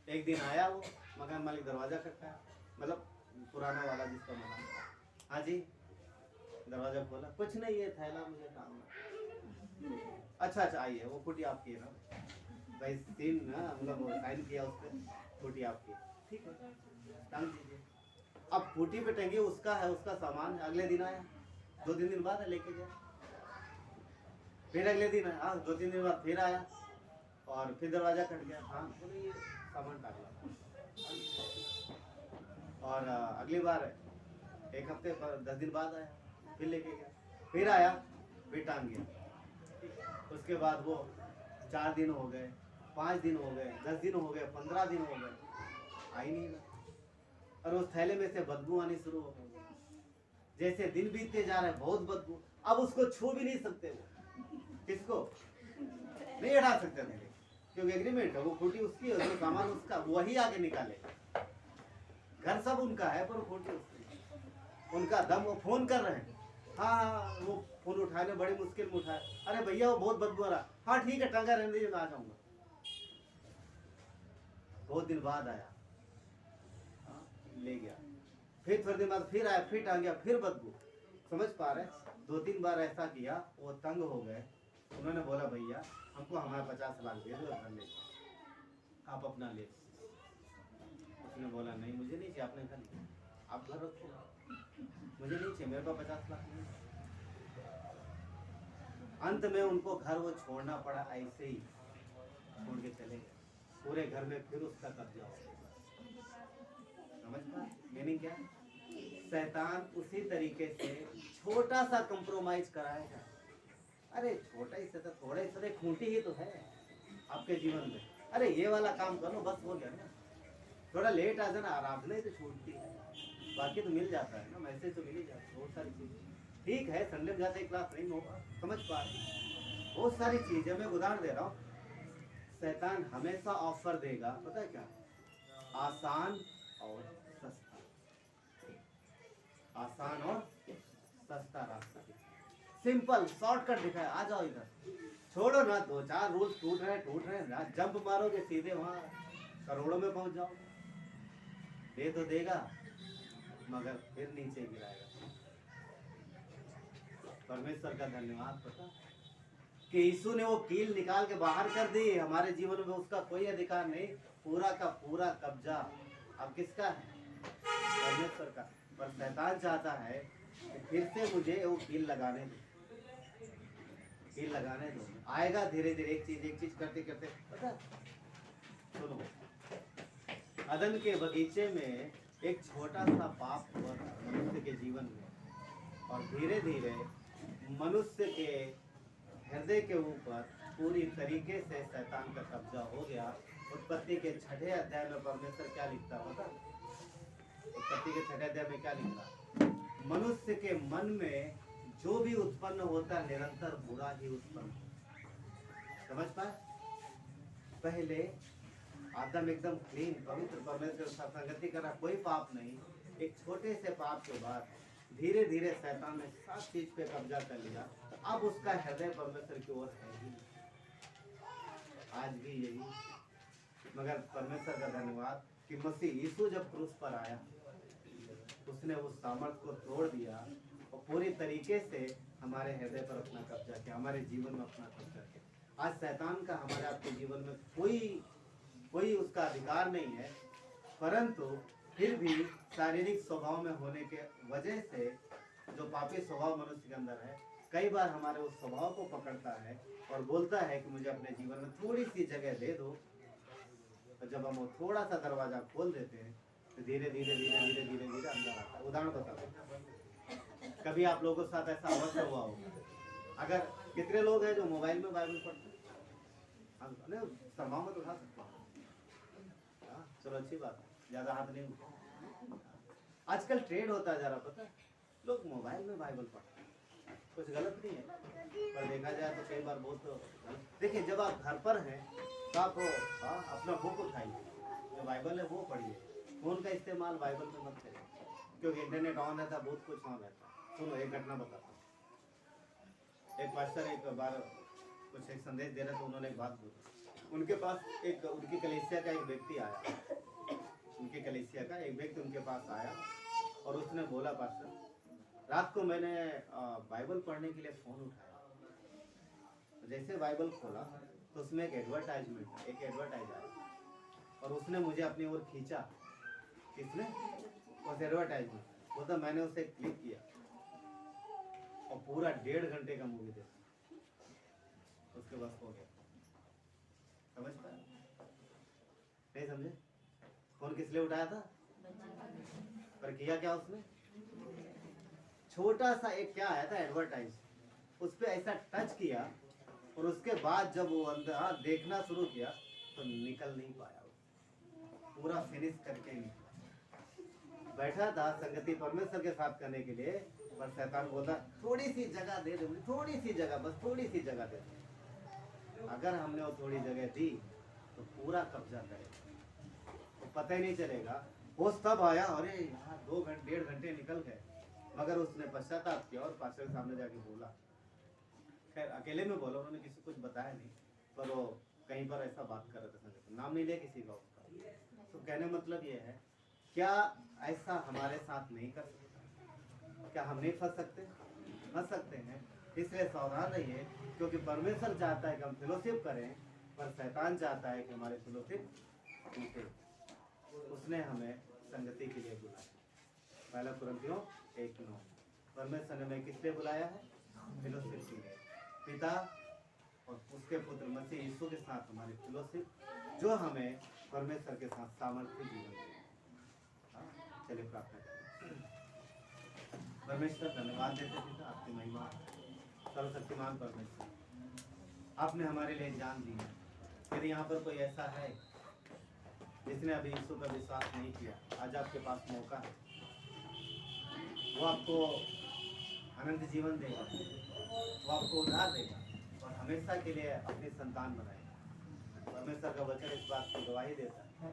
एक दिन आया वो मकान मालिक, दरवाजा खटखटाया, मतलब पुराना वाला जिसका मकान, हाँ जी, दरवाजा खोला, कुछ नहीं, ये थैला मुझे काम है। अच्छा अच्छा, आइए, वो फूटी आपकी है ना भाई, तीन ना, मतलब वो साइन किया उस पर, फूटी आपकी, ठीक है, टांग दीजिए। अब फूटी पे टंगी, उसका है, उसका सामान है। अगले दिन आया, 2-3 दिन बाद लेके गया, फिर अगले दिन आया, हाँ 2-3 दिन बाद फिर आया, और फिर दरवाजा कट गया, हाँ बोले ये सामान टांग ला। और अगली बार 1 हफ्ते 10 दिन बाद आया, फिर लेके गया, फिर आया, फिर टांग गया। उसके बाद वो 4 दिन हो गए, 5 दिन हो गए, 10 दिन हो गए, 15 दिन हो गए, आई नहीं ना, और उस थैले में से बदबू आनी शुरू हो गई। जैसे दिन बीतते जा रहे, बहुत बदबू, अब उसको छू भी नहीं सकते वो, किसको नहीं हटा सकते मेरे, क्योंकि एग्रीमेंट है, वो खूंटी उसकी है, जो सामान उसका, वही आगे निकाले, घर सब उनका है, पर खूंटी उसकी, उनका दम। वो फोन कर रहे हैं, हाँ वो फोन उठाने बड़ी मुश्किल में उठाए, अरे भैया वो बहुत बदबू आ रहा, हाँ ठीक है टंगा रहने दीजिए, मैं आ जाऊंगा। बहुत दिन बाद आया, हाँ, ले गया, फिर थोड़े दिन बाद फिर आया, फिर टांग गया, फिर बदबू। समझ पा रहे, 2-3 बार ऐसा किया, वो तंग हो गए। उन्होंने बोला भैया हमको हमारा 50 लाख दे दो, घर ले आप अपना ले। उसने बोला नहीं मुझे नहीं चाहिए, आपने घर लिया, आप घर रखो, मुझे नहीं चाहिए, मेरे पास 50 लाख नहीं। अंत में उनको घर वो छोड़ना पड़ा, ऐसे ही छोड़ के चले गए, पूरे घर में फिर उसका कब्जा हो गया। समझ पा मीनिंग क्या? शैतान उसी तरीके से छोटा सा कंप्रोमाइज कराएगा। अरे छोटा ही से, थोड़ा ही से, खूंटी ही तो है आपके जीवन में, अरे ये वाला काम कर लो, बस हो गया ना, थोड़ा लेट आ जाना, आराधना ही तो छूटती है, बाकी तो मिल जाता है ना, मैसेज तो मिल ही जाता है, बहुत सारी चीजें। ठीक है संडे में जाते क्लास नहीं होगा, समझ पा रहे, बहुत सारी चीजें। मैं उदाहरण दे रहा हूँ, शैतान हमेशा ऑफर देगा, पता है क्या? आसान और सस्ता, आसान और सस्ता रास्ता, सिंपल शॉर्टकट दिखाया, आ जाओ इधर, छोड़ो ना 2-4 रूल्स टूट रहे हैं, जंप मारोगे सीधे वहां करोड़ों में पहुंच जाओ। दे तो देगा मगर फिर नीचे गिराएगा। परमेश्वर का धन्यवाद, पता कि यीशु ने वो कील निकाल के बाहर कर दी, हमारे जीवन में उसका कोई अधिकार नहीं, पूरा का पूरा कब्जा अब किसका है? परमेश्वर का। पर शैतान चाहता है कि फिर से मुझे वो कील लगाने दो, कील लगाने दो। आएगा धीरे धीरे, एक चीज करते करते। पता सुनो, अदन के बगीचे में एक छोटा सा पाप हुआ था मनुष्य के जीवन में, और धीरे धीरे मनुष्य के हृदय के ऊपर पूरी तरीके से शैतान का कब्जा हो गया। उत्पत्ति के 6 अध्याय में परमेश्वर क्या लिखता है पता? उत्पत्ति के 6 अध्याय में क्या लिखता? मनुष्य के मन में जो भी उत्पन्न होता निरंतर बुरा ही उत्पन्न। समझ पाए? पहले आदम एकदम क्लीन पवित्र परमेश्वर के साथ संगति कर रहा, कोई पाप नहीं। एक छोटे से पाप के बाद धीरे धीरे शैतान ने सब चीज पे कब्जा कर लिया। अब उसका हृदय परमेश्वर की ओर है ही, आज भी यही। मगर परमेश्वर का धन्यवाद कि मसीह यीशु जब क्रूस पर आया, उसने उस सामर्थ को तोड़ दिया और पूरी तरीके से हमारे हृदय पर अपना कब्जा किया, हमारे जीवन में अपना कब्जा किया। आज शैतान का हमारे आपके जीवन में कोई उसका अधिकार नहीं है, परंतु फिर भी शारीरिक स्वभाव में होने के वजह से जो पापी स्वभाव मनुष्य के अंदर है, कई बार हमारे उस स्वभाव को पकड़ता है और बोलता है कि मुझे अपने जीवन में थोड़ी सी जगह दे दो। तो जब हम वो थोड़ा सा दरवाजा खोल देते हैं तो धीरे धीरे धीरे धीरे धीरे धीरे अंदर आता है। उदाहरण बताओ, कभी आप लोगों के साथ ऐसा अवश्य हुआ होगा। अगर कितने लोग हैं जो मोबाइल में बाइबल पढ़ते हैं? शर्मा मत उठा सकते हैं। चलो अच्छी बात है, ज्यादा हाथ नहीं उठा। आजकल ट्रेंड होता है, जरा पता है, लोग मोबाइल में बाइबल पढ़ते हैं। कुछ गलत नहीं है, पर देखा जाए तो कई बार बहुत देखिए, जब आप घर पर हैं तो आप अपना बुक उठाइए, जो बाइबल है वो पढ़िए। फोन का इस्तेमाल बाइबल में मत करिए, क्योंकि इंटरनेट ऑन रहता है, बहुत कुछ ऑन रहता है। सुनो, एक घटना बताता हूँ। एक पास्टर एक बार कुछ एक संदेश दे रहे थे, उन्होंने एक बात बोली। उनके पास उनकी कलीसिया का एक व्यक्ति आया, उनकी कलीसिया का एक व्यक्ति उनके पास आया और उसने बोला, पास्टर रात को मैंने बाइबल पढ़ने के लिए फ़ोन उठाया। जैसे बाइबल खोला तो उसमें एक एडवर्टाइजमेंट, एक एडवर्टाइज आया और उसने मुझे अपनी ओर खींचा। किसने? उस एडवर्टाइजमेंट। बोलता मैंने उसे क्लिक किया और पूरा 1.5 घंटे का मूवी देखा, उसके बस हो गया। समझ पाए? नहीं समझे? फोन किस लिए उठाया था? पर किया क्या उसने? छोटा सा एक क्या आया था एडवर्टाइज, उस पर ऐसा टच किया और उसके बाद जब वो अंदर देखना शुरू किया तो निकल नहीं पाया, पूरा फिनिश करके निकला। बैठा था संगति परमेश्वर के साथ करने के लिए, पर शैतान बोला थोड़ी सी जगह दे दो, थोड़ी सी जगह, बस थोड़ी सी जगह दे दो। अगर हमने वो थोड़ी जगह दी तो पूरा कब्जा करेगा, तो पता ही नहीं चलेगा। होश तब आया, अरे यार 1.5 घंटे निकल गए। मगर उसने पश्चाताप किया और पास्टर के सामने जाके बोला। खैर अकेले में बोला, उन्होंने किसी कुछ बताया नहीं, पर वो कहीं पर ऐसा बात कर रहे थे संगत, नाम नहीं लिया किसी का उसका। तो कहने मतलब ये है, क्या ऐसा हमारे साथ नहीं कर सकता? क्या हम नहीं फंस सकते? फंस सकते हैं। इसलिए सावधान रहिए, क्योंकि परमेश्वर चाहता है कि हम फेलोशिप करें, पर शैतान चाहता है कि हमारे फेलोशिप टूटे। उसने हमें संगति के लिए बुलाया। पहला कुरिन्थियों 1:9। परमेश्वर ने हमें किस लिए बुलाया है? फेलोशिप के लिए। पिता और उसके पुत्र मसीह यीशु के साथ हमारी फेलोशिप, जो हमें परमेश्वर के साथ सामर्थ्य जीवन देगा। चलिए प्रार्थना करें। परमेश्वर धन्यवाद देते पिता, आपकी महिमा। सर्वशक्तिमान परमेश्वर, आपने हमारे लिए जान दी है। यदि यहाँ पर कोई ऐसा है जिसने अभी यीशु पर विश्वास नहीं किया, आज आपके पास मौका है। वो आपको अनंत जीवन देगा, वो आपको उद्धार देगा और हमेशा के लिए अपनी संतान बनाएगा। परमेश्वर का वचन इस बात की गवाही देता है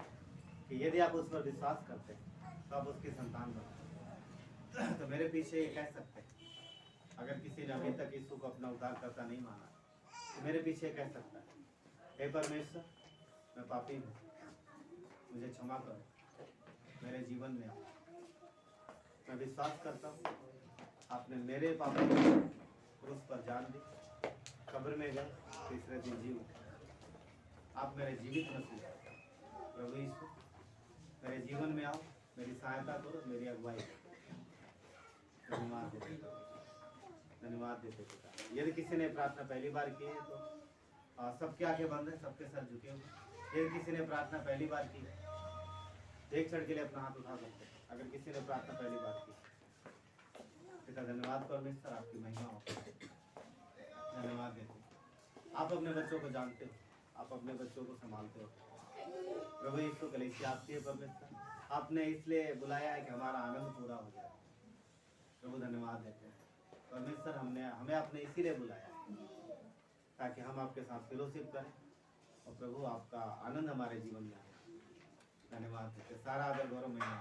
कि यदि आप उस पर विश्वास करते हैं तो आप उसकी संतान बनाएंगे। तो मेरे पीछे ये कह सकते हैं, अगर किसी ने अभी तक यीशु को अपना उद्धारकर्ता नहीं माना, तो मेरे पीछे कह सकता है, हे परमेश्वर, मैं पापी हूँ, मुझे क्षमा करो, मेरे जीवन में आओ। मैं विश्वास करता हूँ आपने मेरे पापों को क्रूस पर जान दी, कब्र में गए, तीसरे दिन जी उठे। आप मेरे जीवित मसीह प्रभु यीशु, मेरे जीवन में आओ, मेरी सहायता करो, मेरी अगुवाई करो। धन्यवाद देते, धन्यवाद देते पिता। यदि किसी ने प्रार्थना पहली बार की है तो सबके आंखें बंद है, सबके सर झुके हुए। यदि किसी ने प्रार्थना पहली बार की, एक क्षण के लिए अपना हाथ उठा सकते हैं। अगर किसी ने प्रार्थना पहली बार की, पिता धन्यवाद परमेश्वर, आपकी महिमा हो। धन्यवाद देते, आप अपने बच्चों को जानते हो, आप अपने बच्चों को संभालते हो। प्रभु यीशु कलीसिया आपकी है परमेश्वर, आपने इसलिए बुलाया है कि हमारा आनंद पूरा हो जाए। प्रभु धन्यवाद देते हैं परमेश्वर, हमें आपने इसीलिए बुलाया ताकि हम आपके साथ फेलोशिप करें और प्रभु आपका आनंद हमारे जीवन में आए। धन्यवाद देते, सारा आदर गौरव महिमा